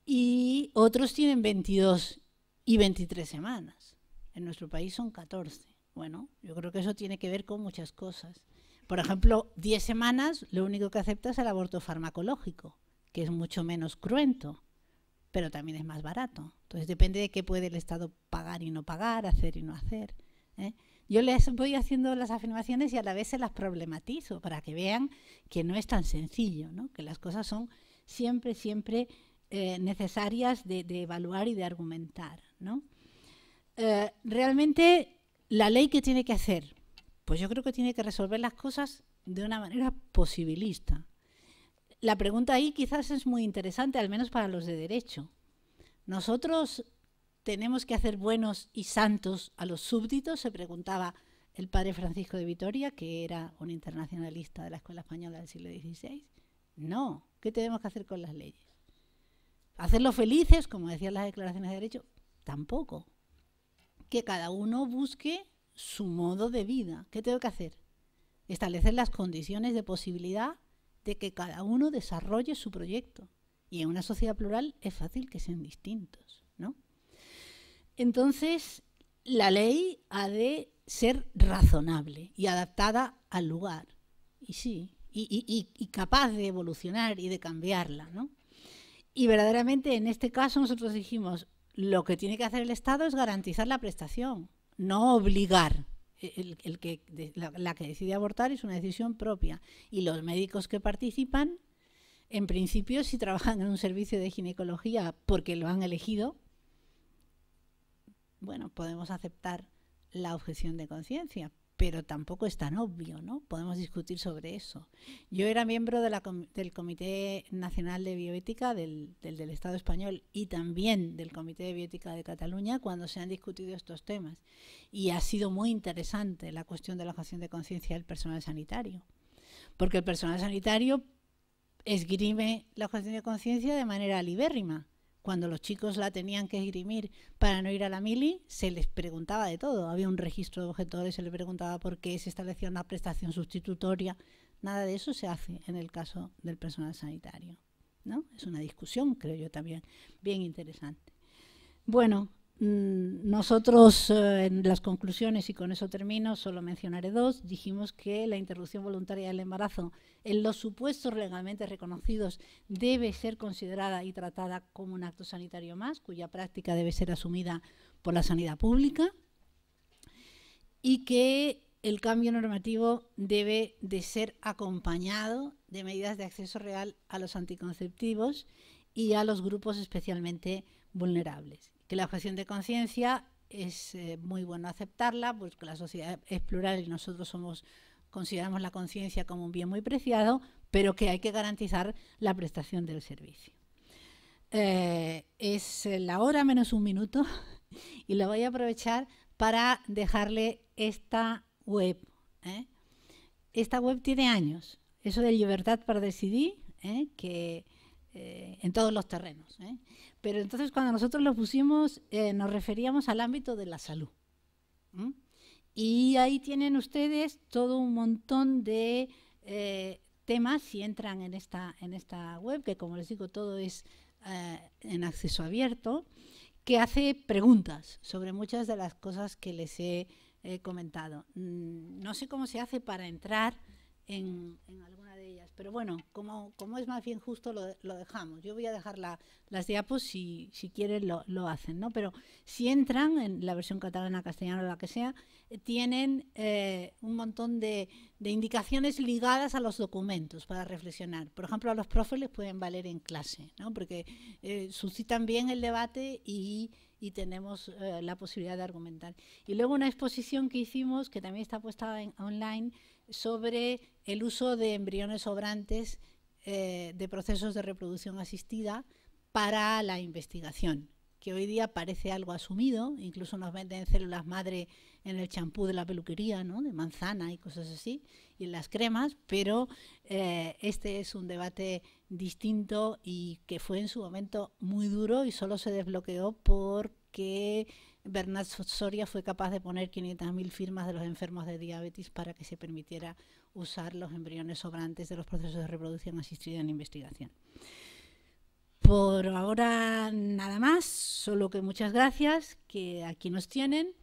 Y otros tienen 22 y 23 semanas. En nuestro país son 14. Bueno, yo creo que eso tiene que ver con muchas cosas. Por ejemplo, 10 semanas, lo único que acepta es el aborto farmacológico, que es mucho menos cruento, pero también es más barato. Entonces depende de qué puede el Estado pagar y no pagar, hacer y no hacer. Yo les voy haciendo las afirmaciones y a la vez se las problematizo para que vean que no es tan sencillo, ¿no? Que las cosas son siempre necesarias de evaluar y de argumentar, ¿no? Realmente la ley, ¿qué tiene que hacer? Pues yo creo que tiene que resolver las cosas de una manera posibilista. La pregunta ahí quizás es muy interesante, al menos para los de derecho. Nosotros tenemos que hacer buenos y santos a los súbditos, se preguntaba el padre Francisco de Vitoria, que era un internacionalista de la Escuela Española del siglo XVI. No, ¿qué tenemos que hacer con las leyes? Hacerlos felices, como decían las declaraciones de derechos, tampoco. Que cada uno busque su modo de vida. ¿Qué tengo que hacer? Establecer las condiciones de posibilidad de que cada uno desarrolle su proyecto. Y en una sociedad plural es fácil que sean distintos, ¿no? Entonces, la ley ha de ser razonable y adaptada al lugar. Y sí, y capaz de evolucionar y de cambiarla, ¿no? Y verdaderamente en este caso nosotros dijimos, lo que tiene que hacer el Estado es garantizar la prestación, no obligar. La que decide abortar es una decisión propia. Y los médicos que participan, en principio, si trabajan en un servicio de ginecología porque lo han elegido, bueno, podemos aceptar la objeción de conciencia, pero tampoco es tan obvio, ¿no? Podemos discutir sobre eso. Yo era miembro del Comité Nacional de Bioética del Estado español y también del Comité de Bioética de Cataluña cuando se han discutido estos temas. Y ha sido muy interesante la cuestión de la objeción de conciencia del personal sanitario, porque el personal sanitario esgrime la objeción de conciencia de manera libérrima. Cuando los chicos la tenían que esgrimir para no ir a la mili, se les preguntaba de todo. Había un registro de objetores, se les preguntaba por qué se establecía una prestación sustitutoria. Nada de eso se hace en el caso del personal sanitario, ¿no? Es una discusión, creo yo, también bien interesante. Bueno, nosotros en las conclusiones, y con eso termino, solo mencionaré dos, dijimos que la interrupción voluntaria del embarazo en los supuestos legalmente reconocidos debe ser considerada y tratada como un acto sanitario más, cuya práctica debe ser asumida por la sanidad pública, y que el cambio normativo debe de ser acompañado de medidas de acceso real a los anticonceptivos y a los grupos especialmente vulnerables. Que la objeción de conciencia es muy bueno aceptarla, porque la sociedad es plural y nosotros consideramos la conciencia como un bien muy preciado, pero que hay que garantizar la prestación del servicio. Es la hora menos un minuto y lo voy a aprovechar para dejarle esta web. Esta web tiene años, eso de libertad para decidir, que en todos los terrenos. Pero entonces cuando nosotros lo pusimos nos referíamos al ámbito de la salud. Y ahí tienen ustedes todo un montón de temas, si entran en esta web, que como les digo todo es en acceso abierto, que hace preguntas sobre muchas de las cosas que les he comentado. No sé cómo se hace para entrar en alguna de ellas, pero bueno, como es más bien justo, lo dejamos. Yo voy a dejar las diapos, si quieren lo hacen, ¿no? Pero si entran en la versión catalana, castellana o la que sea, tienen un montón de indicaciones ligadas a los documentos para reflexionar. Por ejemplo, a los profes les pueden valer en clase, ¿no? Porque suscitan bien el debate y tenemos la posibilidad de argumentar. Y luego una exposición que hicimos, que también está puesta online, sobre el uso de embriones sobrantes de procesos de reproducción asistida para la investigación, que hoy día parece algo asumido, incluso nos venden células madre en el champú de la peluquería, ¿no? De manzana y cosas así, y en las cremas, pero este es un debate distinto y que fue en su momento muy duro y solo se desbloqueó porque Bernat Soria fue capaz de poner 500.000 firmas de los enfermos de diabetes para que se permitiera usar los embriones sobrantes de los procesos de reproducción asistida en investigación. Por ahora nada más, solo que muchas gracias, que aquí nos tienen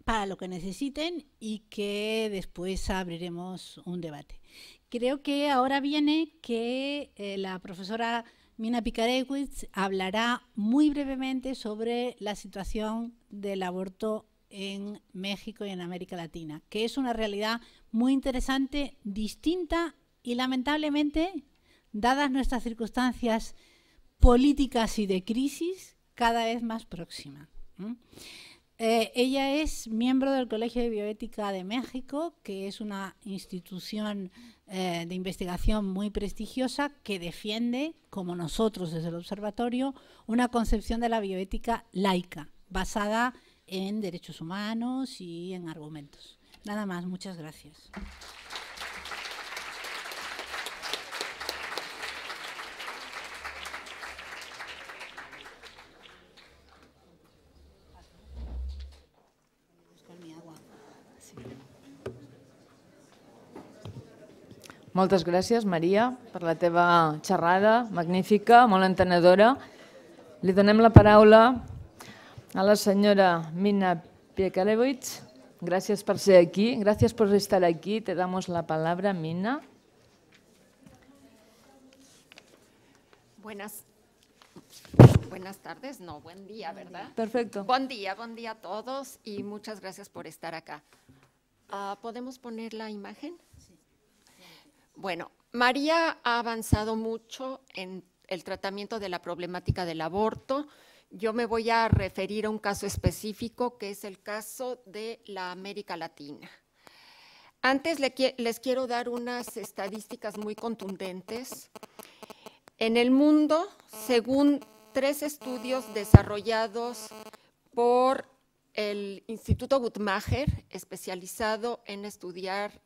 para lo que necesiten y que después abriremos un debate. Creo que ahora viene que la profesora Mina Picarewicz hablará muy brevemente sobre la situación del aborto en México y en América Latina, que es una realidad muy interesante, distinta y lamentablemente, dadas nuestras circunstancias políticas y de crisis, cada vez más próxima. Ella es miembro del Colegio de Bioética de México, que es una institución de investigación muy prestigiosa que defiende, como nosotros desde el observatorio, una concepción de la bioética laica, basada en derechos humanos y en argumentos. Nada más, muchas gracias. Moltes gràcies, Maria, per la teva xerrada magnífica, molt entenedora. Li donem la paraula a la senyora Mina Piekalevich. Gracias por ser aquí, gracias por estar aquí. Te damos la palabra, Mina. Buenas tardes, no, buen día, ¿verdad? Perfecto. Buen día a todos y muchas gracias por estar acá. ¿Podemos poner la imagen? Sí. Bueno, María ha avanzado mucho en el tratamiento de la problemática del aborto. Yo me voy a referir a un caso específico, que es el caso de la América Latina. Antes les quiero dar unas estadísticas muy contundentes. En el mundo, según 3 estudios desarrollados por el Instituto Guttmacher, especializado en estudiar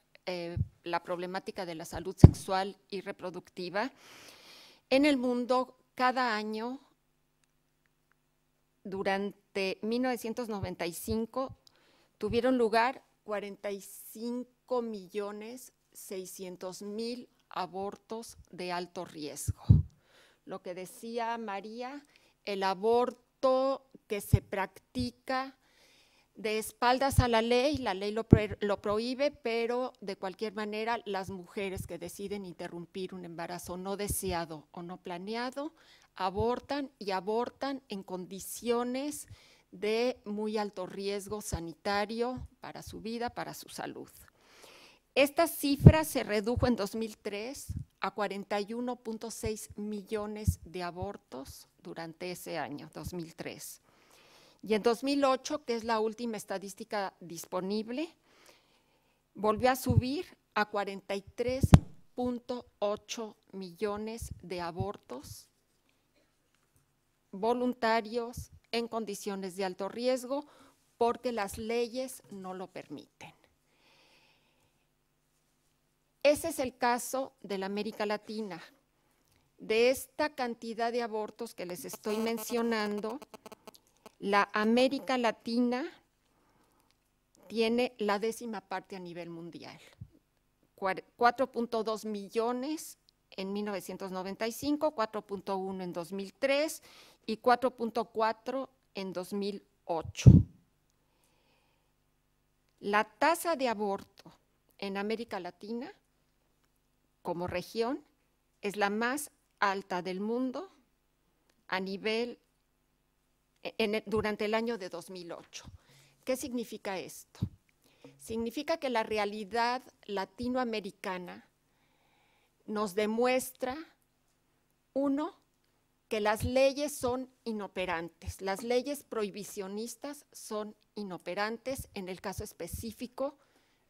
la problemática de la salud sexual y reproductiva, en el mundo cada año, durante 1995, tuvieron lugar 45.600.000 abortos de alto riesgo. Lo que decía María, el aborto que se practica de espaldas a la ley lo prohíbe, pero de cualquier manera las mujeres que deciden interrumpir un embarazo no deseado o no planeado, abortan y abortan en condiciones de muy alto riesgo sanitario para su vida, para su salud. Esta cifra se redujo en 2003 a 41.6 millones de abortos durante ese año, 2003. Y en 2008, que es la última estadística disponible, volvió a subir a 43.8 millones de abortos voluntarios en condiciones de alto riesgo, porque las leyes no lo permiten. Ese es el caso de la América Latina. De esta cantidad de abortos que les estoy mencionando, la América Latina tiene la 10ª parte a nivel mundial. 4.2 millones en 1995, 4.1 en 2003 y 4.4 en 2008. La tasa de aborto en América Latina, como región, es la más alta del mundo a nivel durante el año de 2008. ¿Qué significa esto? Significa que la realidad latinoamericana nos demuestra, uno, que las leyes son inoperantes, las leyes prohibicionistas son inoperantes en el caso específico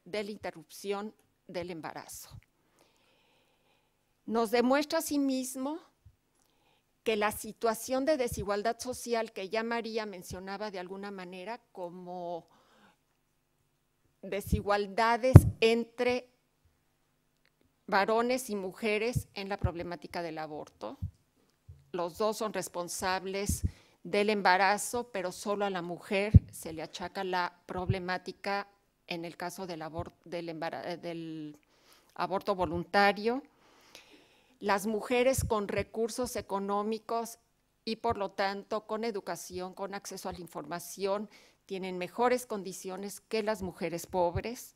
de la interrupción del embarazo. Nos demuestra asimismo que la situación de desigualdad social que ya María mencionaba de alguna manera como desigualdades entre varones y mujeres en la problemática del aborto. Los dos son responsables del embarazo, pero solo a la mujer se le achaca la problemática en el caso del aborto voluntario. Las mujeres con recursos económicos y por lo tanto con educación, con acceso a la información, tienen mejores condiciones que las mujeres pobres.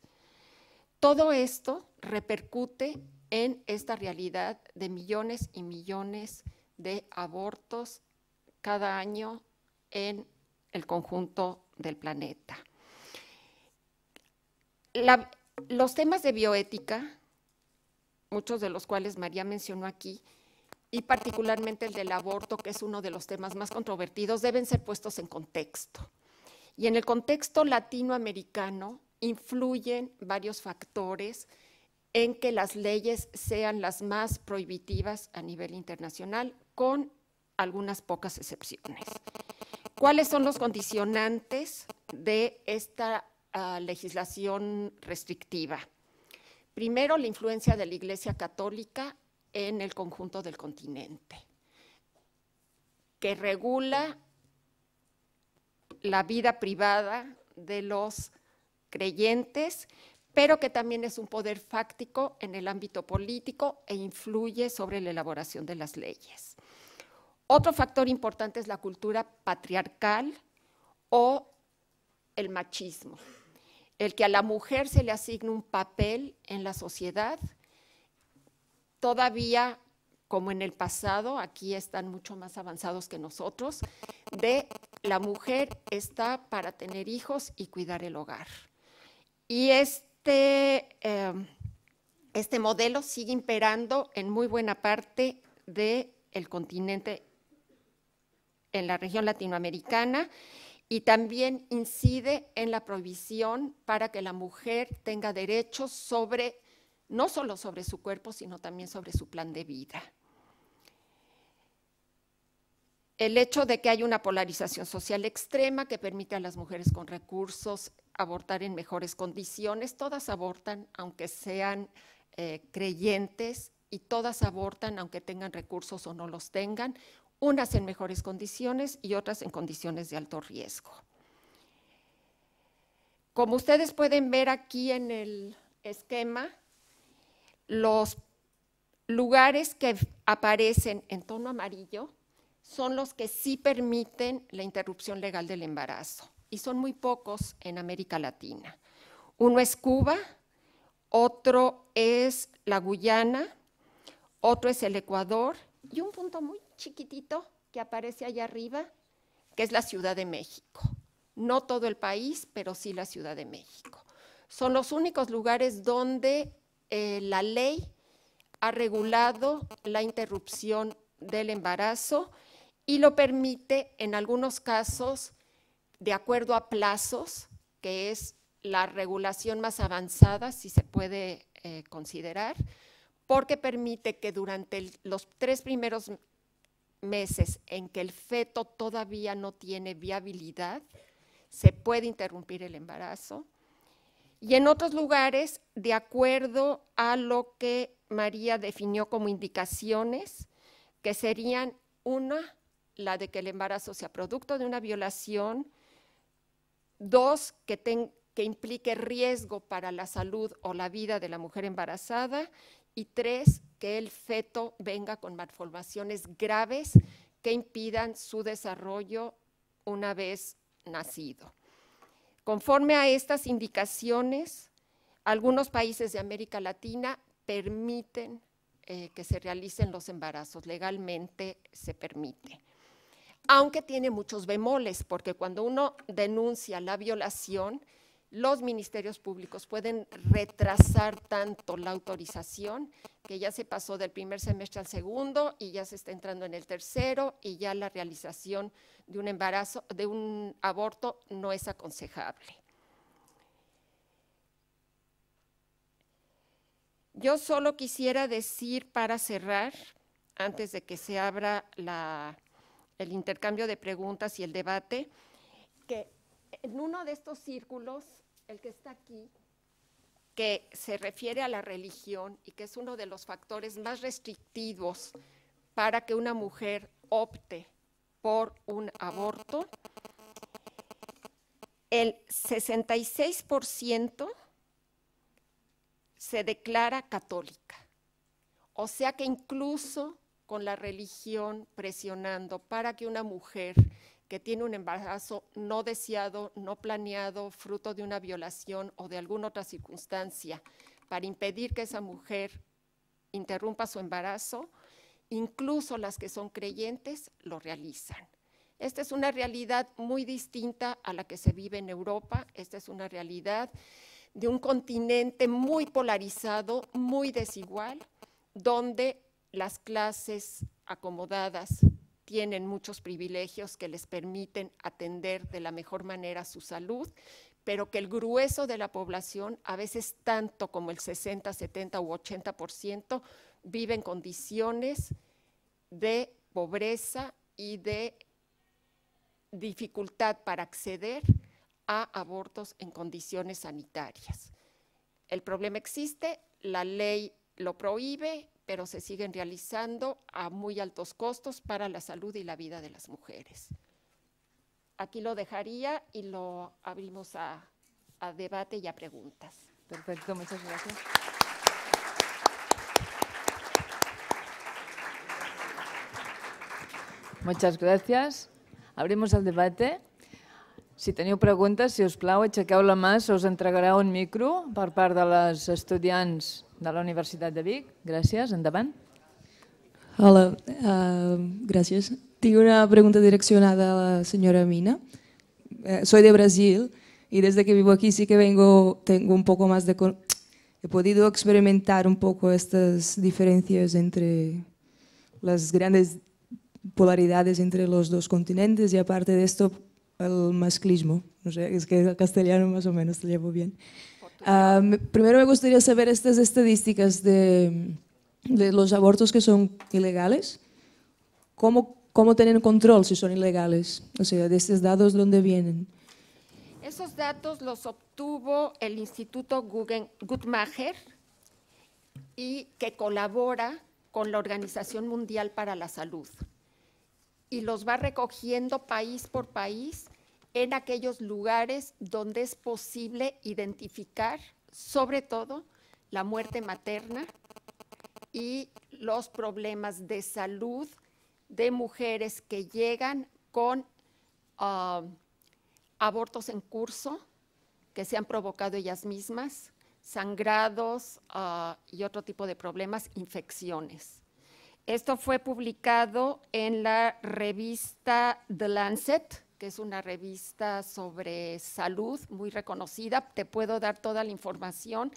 Todo esto repercute en esta realidad de millones y millones de abortos cada año en el conjunto del planeta. Los temas de bioética, muchos de los cuales María mencionó aquí, y particularmente el del aborto, que es uno de los temas más controvertidos, deben ser puestos en contexto. Y en el contexto latinoamericano influyen varios factores en que las leyes sean las más prohibitivas a nivel internacional, con algunas pocas excepciones. ¿Cuáles son los condicionantes de esta legislación restrictiva? Primero, la influencia de la Iglesia Católica en el conjunto del continente, que regula la vida privada de los creyentes, pero que también es un poder fáctico en el ámbito político e influye sobre la elaboración de las leyes. Otro factor importante es la cultura patriarcal o el machismo, el que a la mujer se le asigna un papel en la sociedad. Todavía, como en el pasado, aquí están mucho más avanzados que nosotros, de la mujer está para tener hijos y cuidar el hogar. Y este modelo sigue imperando en muy buena parte del continente, en la región latinoamericana, y también incide en la prohibición para que la mujer tenga derechos sobre, no solo sobre su cuerpo, sino también sobre su plan de vida. El hecho de que hay una polarización social extrema que permite a las mujeres con recursos abortar en mejores condiciones, todas abortan aunque sean creyentes, y todas abortan aunque tengan recursos o no los tengan, unas en mejores condiciones y otras en condiciones de alto riesgo. Como ustedes pueden ver aquí en el esquema, los lugares que aparecen en tono amarillo son los que sí permiten la interrupción legal del embarazo, y son muy pocos en América Latina. Uno es Cuba, otro es la Guyana, otro es el Ecuador, y un punto muy chiquitito que aparece allá arriba, que es la Ciudad de México. No todo el país, pero sí la Ciudad de México. Son los únicos lugares donde la ley ha regulado la interrupción del embarazo y lo permite en algunos casos de acuerdo a plazos, que es la regulación más avanzada, si se puede considerar, porque permite que durante los 3 primeros meses en que el feto todavía no tiene viabilidad, se puede interrumpir el embarazo. Y en otros lugares, de acuerdo a lo que María definió como indicaciones, que serían una, la de que el embarazo sea producto de una violación; 2, que implique riesgo para la salud o la vida de la mujer embarazada; y 3, que el feto venga con malformaciones graves que impidan su desarrollo una vez nacido. Conforme a estas indicaciones, algunos países de América Latina permiten que se realicen los embarazos, legalmente se permite. Aunque tiene muchos bemoles, porque cuando uno denuncia la violación, los ministerios públicos pueden retrasar tanto la autorización que ya se pasó del primer semestre al segundo y ya se está entrando en el tercero, y ya la realización de un embarazo, de un aborto, no es aconsejable. Yo solo quisiera decir, para cerrar, antes de que se abra el intercambio de preguntas y el debate, que en uno de estos círculos, el que está aquí, que se refiere a la religión y que es uno de los factores más restrictivos para que una mujer opte por un aborto, el 66% se declara católica. O sea que incluso con la religión presionando para que una mujer que tiene un embarazo no deseado, no planeado, fruto de una violación o de alguna otra circunstancia, para impedir que esa mujer interrumpa su embarazo, incluso las que son creyentes lo realizan. Esta es una realidad muy distinta a la que se vive en Europa. Esta es una realidad de un continente muy polarizado, muy desigual, donde las clases acomodadas tienen muchos privilegios que les permiten atender de la mejor manera su salud, pero que el grueso de la población, a veces tanto como el 60, 70 u 80%, vive en condiciones de pobreza y de dificultad para acceder a abortos en condiciones sanitarias. El problema existe, la ley lo prohíbe, pero se siguen realizando a muy altos costos para la salud y la vida de las mujeres. Aquí lo dejaría y lo abrimos a debate y a preguntas. Perfecto, muchas gracias. Muchas gracias. Abrimos el debate. Si teniu preguntes, si us plau, aixequeu la mà, se us entregarà un micro per part de les estudiants de la Universitat de Vic. Gràcies, endavant. Hola, gracias. Tengo una pregunta direccionada a la señora Mina. Soy de Brasil y desde que vivo aquí sí que tengo un poco más de... He podido experimentar un poco estas diferencias entre las grandes polaridades entre los dos continentes y aparte de esto el masclismo. No sé, es que el castellano más o menos lo llevo bien. Primero me gustaría saber estas estadísticas de los abortos que son ilegales. ¿Cómo tienen control si son ilegales? O sea, de estos datos, ¿dónde vienen? Esos datos los obtuvo el Instituto Guttmacher y que colabora con la Organización Mundial para la Salud. Y los va recogiendo país por país en aquellos lugares donde es posible identificar, sobre todo, la muerte materna y los problemas de salud de mujeres que llegan con abortos en curso, que se han provocado ellas mismas, sangrados y otro tipo de problemas, infecciones. Esto fue publicado en la revista The Lancet, que es una revista sobre salud muy reconocida. Te puedo dar toda la información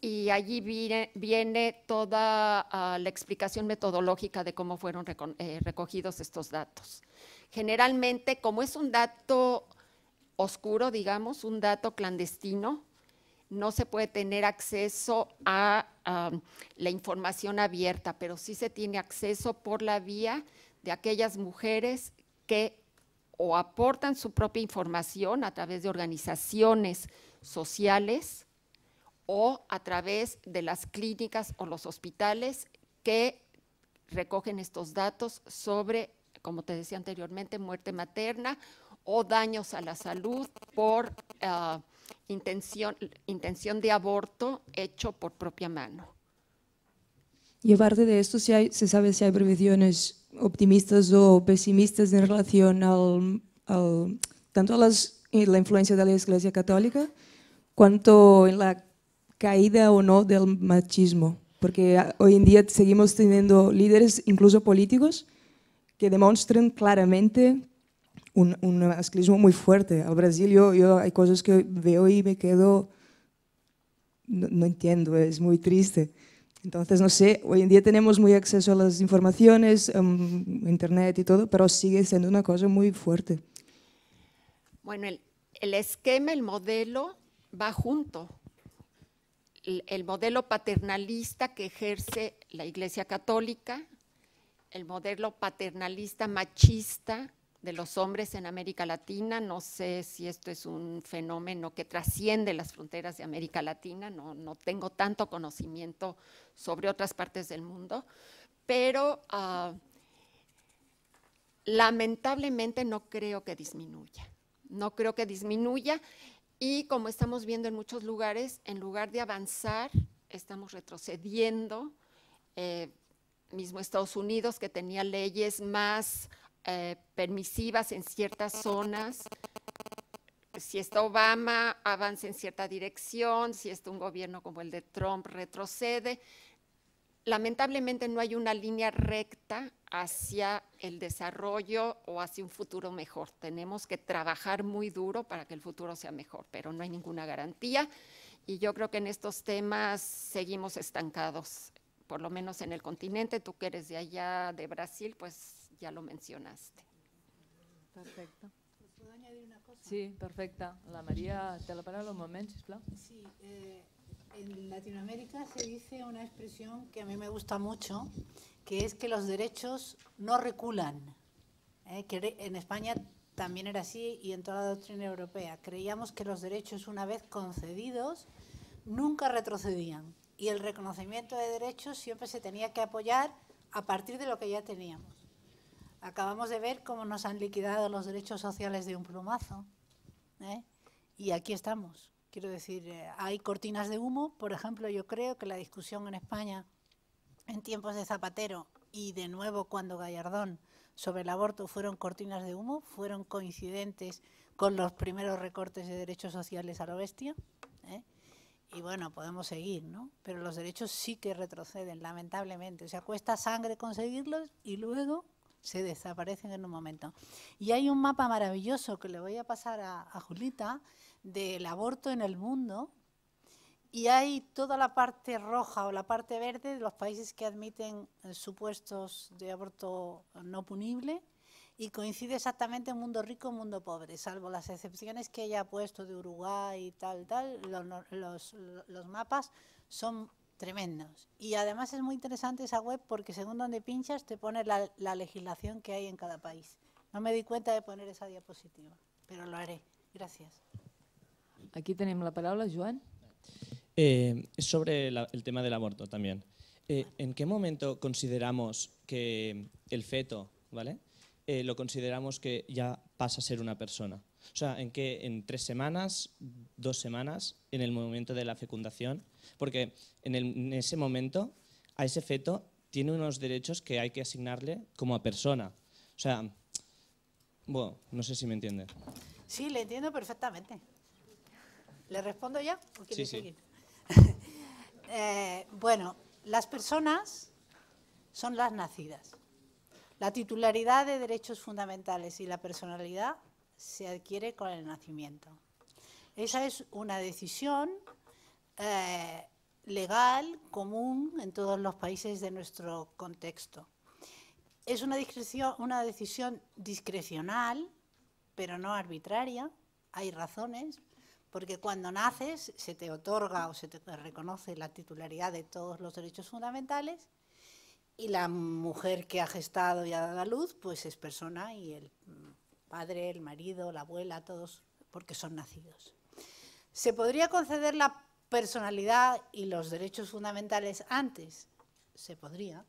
y allí viene toda la explicación metodológica de cómo fueron recogidos estos datos. Generalmente, como es un dato oscuro, digamos, un dato clandestino, no se puede tener acceso a la información abierta, pero sí se tiene acceso por la vía de aquellas mujeres que o aportan su propia información a través de organizaciones sociales o a través de las clínicas o los hospitales que recogen estos datos sobre, como te decía anteriormente, muerte materna o daños a la salud por intención de aborto hecho por propia mano. Y aparte de esto, ¿se sabe si hay previsiones optimistas o pesimistas en relación tanto a la influencia de la Iglesia Católica, cuanto en la caída o no del machismo? Porque hoy en día seguimos teniendo líderes, incluso políticos, que demuestran claramente un masclismo muy fuerte. Al Brasil yo hay cosas que veo y me quedo, no entiendo, es muy triste. Entonces, no sé, hoy en día tenemos muy acceso a las informaciones, internet y todo, pero sigue siendo una cosa muy fuerte. Bueno, el esquema, el modelo va junto. El modelo paternalista que ejerce la Iglesia Católica, el modelo paternalista machista de los hombres en América Latina. No sé si esto es un fenómeno que trasciende las fronteras de América Latina, no tengo tanto conocimiento sobre otras partes del mundo, pero lamentablemente no creo que disminuya. No creo que disminuya y como estamos viendo en muchos lugares, en lugar de avanzar, estamos retrocediendo. Mismo Estados Unidos, que tenía leyes más permisivas en ciertas zonas. Si está Obama, avanza en cierta dirección. Si está un gobierno como el de Trump, retrocede. Lamentablemente no hay una línea recta hacia el desarrollo o hacia un futuro mejor. Tenemos que trabajar muy duro para que el futuro sea mejor, pero no hay ninguna garantía. Y yo creo que en estos temas seguimos estancados, por lo menos en el continente. Tú que eres de allá, de Brasil, pues ya lo mencionaste. Perfecte. ¿Puedo añadir una cosa? Sí, perfecte. La Maria té la paraula un moment, sisplau. Sí, en Latinoamérica se dice una expresión que a mí me gusta mucho, que es que los derechos no reculan. Que en España también era así y en toda la doctrina europea. Creíamos que los derechos, una vez concedidos, nunca retrocedían. Y el reconocimiento de derechos siempre se tenía que apoyar a partir de lo que ya teníamos. Acabamos de ver cómo nos han liquidado los derechos sociales de un plumazo, y aquí estamos. quiero decir, hay cortinas de humo. Por ejemplo, yo creo que la discusión en España en tiempos de Zapatero y de nuevo cuando Gallardón sobre el aborto fueron cortinas de humo, fueron coincidentes con los primeros recortes de derechos sociales a lo bestia, ¿eh? Y bueno, podemos seguir, ¿no? Pero los derechos sí que retroceden, lamentablemente. O sea, cuesta sangre conseguirlos y luego se desaparecen en un momento. Y hay un mapa maravilloso que le voy a pasar a Julita del aborto en el mundo, y hay toda la parte roja o la parte verde de los países que admiten supuestos de aborto no punible, y coincide exactamente mundo rico, mundo pobre, salvo las excepciones que ella ha puesto de Uruguay y tal, los mapas son tremendos. Y además es muy interesante esa web porque según donde pinchas te pone la legislación que hay en cada país. No me di cuenta de poner esa diapositiva, pero lo haré. Gracias. Aquí tenim la paraula, Joan. Sobre el tema del aborto también. ¿En qué momento consideramos que el feto, ¿vale? Lo consideramos que ya pasa a ser una persona? O sea, ¿en 3 semanas, 2 semanas, en el momento de la fecundación? Porque en ese momento, a ese feto tiene unos derechos que hay que asignarle como a persona. O sea, bueno, no sé si me entiende. Sí, le entiendo perfectamente. ¿Le respondo ya o quiere seguir? Bueno, las personas son las nacidas. La titularidad de derechos fundamentales y la personalidad se adquiere con el nacimiento. Esa es una decisión legal, común en todos los países de nuestro contexto. Es una decisión discrecional, pero no arbitraria. Hay razones, porque cuando naces se te otorga o se te reconoce la titularidad de todos los derechos fundamentales, y la mujer que ha gestado y ha dado a luz, pues es persona, y el padre, el marido, la abuela, todos, porque son nacidos. ¿Se podría conceder la personalidad y los derechos fundamentales antes? Se podría.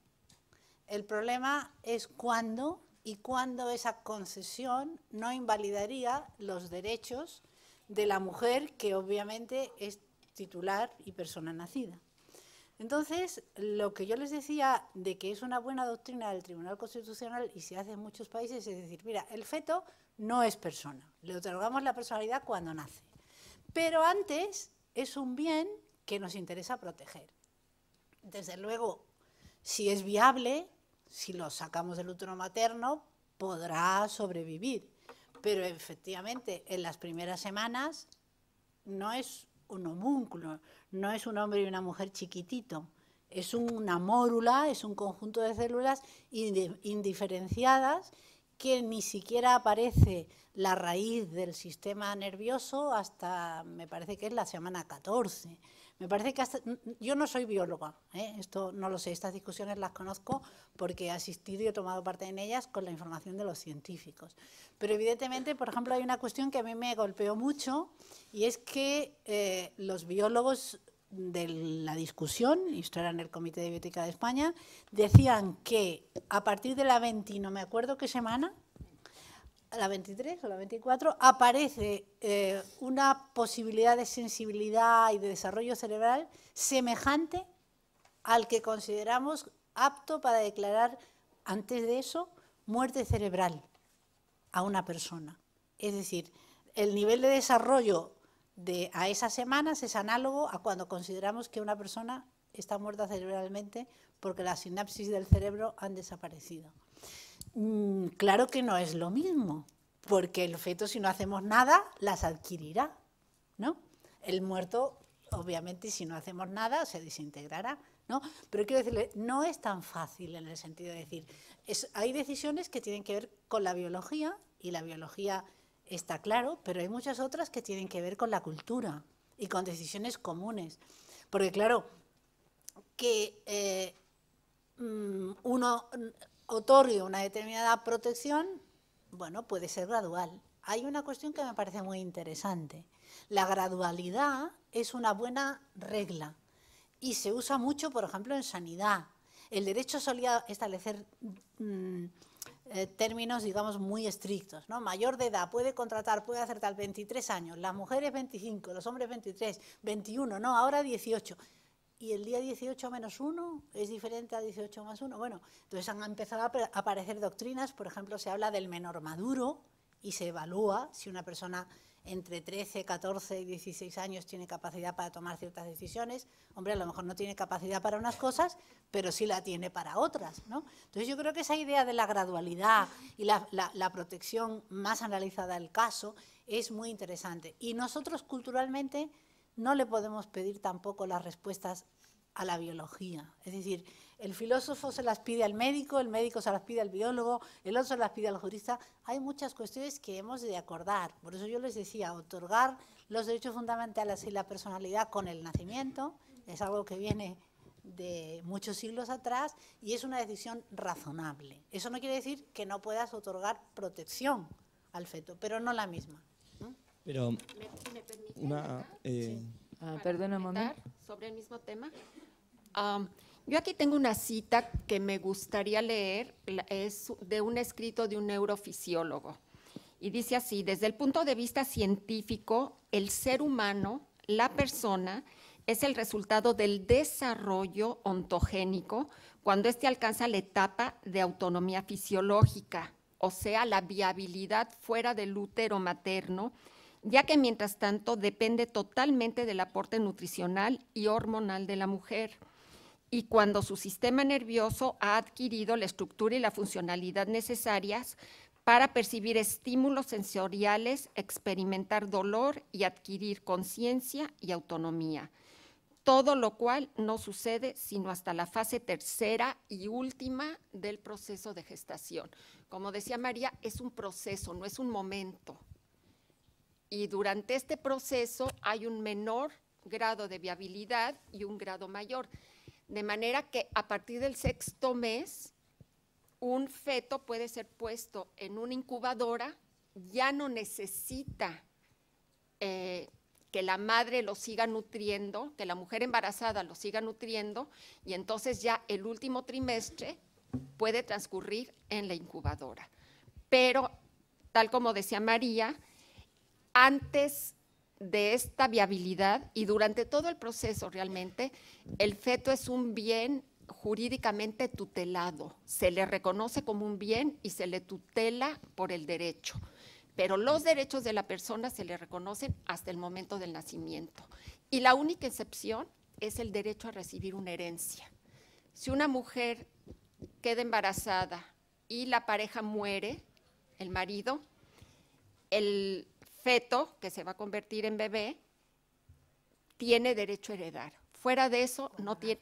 El problema es cuándo y cuándo esa concesión no invalidaría los derechos de la mujer, que obviamente es titular y persona nacida. Entonces, lo que yo les decía de que es una buena doctrina del Tribunal Constitucional y se hace en muchos países es decir, mira, el feto no es persona, le otorgamos la personalidad cuando nace, pero antes es un bien que nos interesa proteger. Desde luego, si es viable, si lo sacamos del útero materno, podrá sobrevivir, pero efectivamente en las primeras semanas no es un homúnculo, no es un hombre y una mujer chiquitito, es una mórula, es un conjunto de células indiferenciadas que ni siquiera aparece la raíz del sistema nervioso hasta, me parece que es la semana 14. Me parece que hasta, yo no soy bióloga, esto no lo sé, estas discusiones las conozco porque he asistido y he tomado parte en ellas con la información de los científicos. Pero evidentemente, por ejemplo, hay una cuestión que a mí me golpeó mucho, y es que los biólogos de la discusión, y esto era en el Comité de Bioética de España, decían que a partir de la 20, no me acuerdo qué semana, la 23 o la 24, aparece una posibilidad de sensibilidad y de desarrollo cerebral semejante al que consideramos apto para declarar antes de eso muerte cerebral a una persona. Es decir, el nivel de desarrollo a esas semanas es análogo a cuando consideramos que una persona está muerta cerebralmente porque las sinapsis del cerebro han desaparecido. Claro que no es lo mismo, porque el feto, si no hacemos nada, las adquirirá, ¿no? El muerto, obviamente, si no hacemos nada, se desintegrará, ¿no? Pero quiero decirle, no es tan fácil en el sentido de decir, hay decisiones que tienen que ver con la biología, y la biología está claro, pero hay muchas otras que tienen que ver con la cultura y con decisiones comunes. Porque claro, que uno otorgue una determinada protección, bueno, puede ser gradual. Hay una cuestión que me parece muy interesante. La gradualidad es una buena regla y se usa mucho, por ejemplo, en sanidad. El derecho solía establecer términos, digamos, muy estrictos, ¿no? Mayor de edad, puede contratar, puede hacer tal, 23 años, las mujeres 25, los hombres 23, 21, no, ahora 18. ¿Y el día 18 menos 1 es diferente a 18 más 1? Bueno, entonces han empezado a aparecer doctrinas, por ejemplo, se habla del menor maduro y se evalúa si una persona entre 13, 14 y 16 años tiene capacidad para tomar ciertas decisiones. Hombre, a lo mejor no tiene capacidad para unas cosas, pero sí la tiene para otras, ¿no? Entonces yo creo que esa idea de la gradualidad y la protección más analizada del caso es muy interesante. Y nosotros culturalmente no le podemos pedir tampoco las respuestas a la biología. Es decir, el filósofo se las pide al médico, el médico se las pide al biólogo, el otro se las pide al jurista. Hay muchas cuestiones que hemos de acordar. Por eso yo les decía, otorgar los derechos fundamentales y la personalidad con el nacimiento es algo que viene de muchos siglos atrás y es una decisión razonable. Eso no quiere decir que no puedas otorgar protección al feto, pero no la misma. Pero ¿Me permite? sí. Perdona un momento. Sobre el mismo tema. Yo aquí tengo una cita que me gustaría leer, es de un escrito de un neurofisiólogo. Y dice así: desde el punto de vista científico, el ser humano, la persona, es el resultado del desarrollo ontogénico cuando éste alcanza la etapa de autonomía fisiológica, o sea, la viabilidad fuera del útero materno, ya que mientras tanto depende totalmente del aporte nutricional y hormonal de la mujer. Y cuando su sistema nervioso ha adquirido la estructura y la funcionalidad necesarias para percibir estímulos sensoriales, experimentar dolor y adquirir conciencia y autonomía. Todo lo cual no sucede sino hasta la fase tercera y última del proceso de gestación. Como decía María, es un proceso, no es un momento. Y durante este proceso hay un menor grado de viabilidad y un grado mayor. De manera que a partir del 6º mes, un feto puede ser puesto en una incubadora, ya no necesita que la madre lo siga nutriendo, que la mujer embarazada lo siga nutriendo, y entonces ya el último trimestre puede transcurrir en la incubadora. Pero, tal como decía María, antes de esta viabilidad y durante todo el proceso realmente, el feto es un bien jurídicamente tutelado, se le reconoce como un bien y se le tutela por el derecho, pero los derechos de la persona se le reconocen hasta el momento del nacimiento. Y la única excepción es el derecho a recibir una herencia. Si una mujer queda embarazada y la pareja muere, el marido, el feto, que se va a convertir en bebé, tiene derecho a heredar. Fuera de eso, no tiene,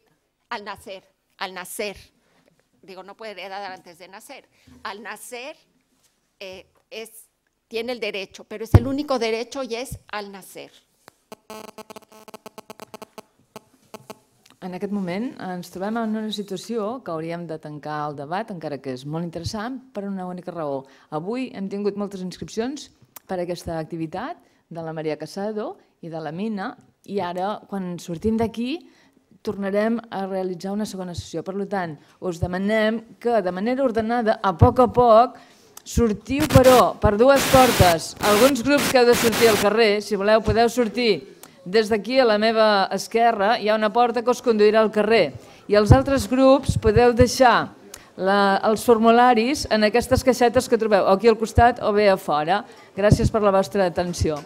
al nacer, digo, no puede heredar antes de nacer. Al nacer tiene el derecho, pero es el único derecho y es al nacer. En aquest moment ens trobem en una situació que hauríem de tancar el debat, encara que és molt interessant, per una única raó. Avui hem tingut moltes inscripcions per a aquesta activitat de la Maria Casado i de la Mina, i ara, quan sortim d'aquí, tornarem a realitzar una segona sessió. Per tant, us demanem que de manera ordenada, a poc, sortiu, però, per dues portes. Alguns grups que heu de sortir al carrer, si voleu, podeu sortir des d'aquí a la meva esquerra, hi ha una porta que us conduirà al carrer. I els altres grups podeu deixar els formularis en aquestes caixetes que trobeu, o aquí al costat o bé a fora. Gràcies per la vostra atenció.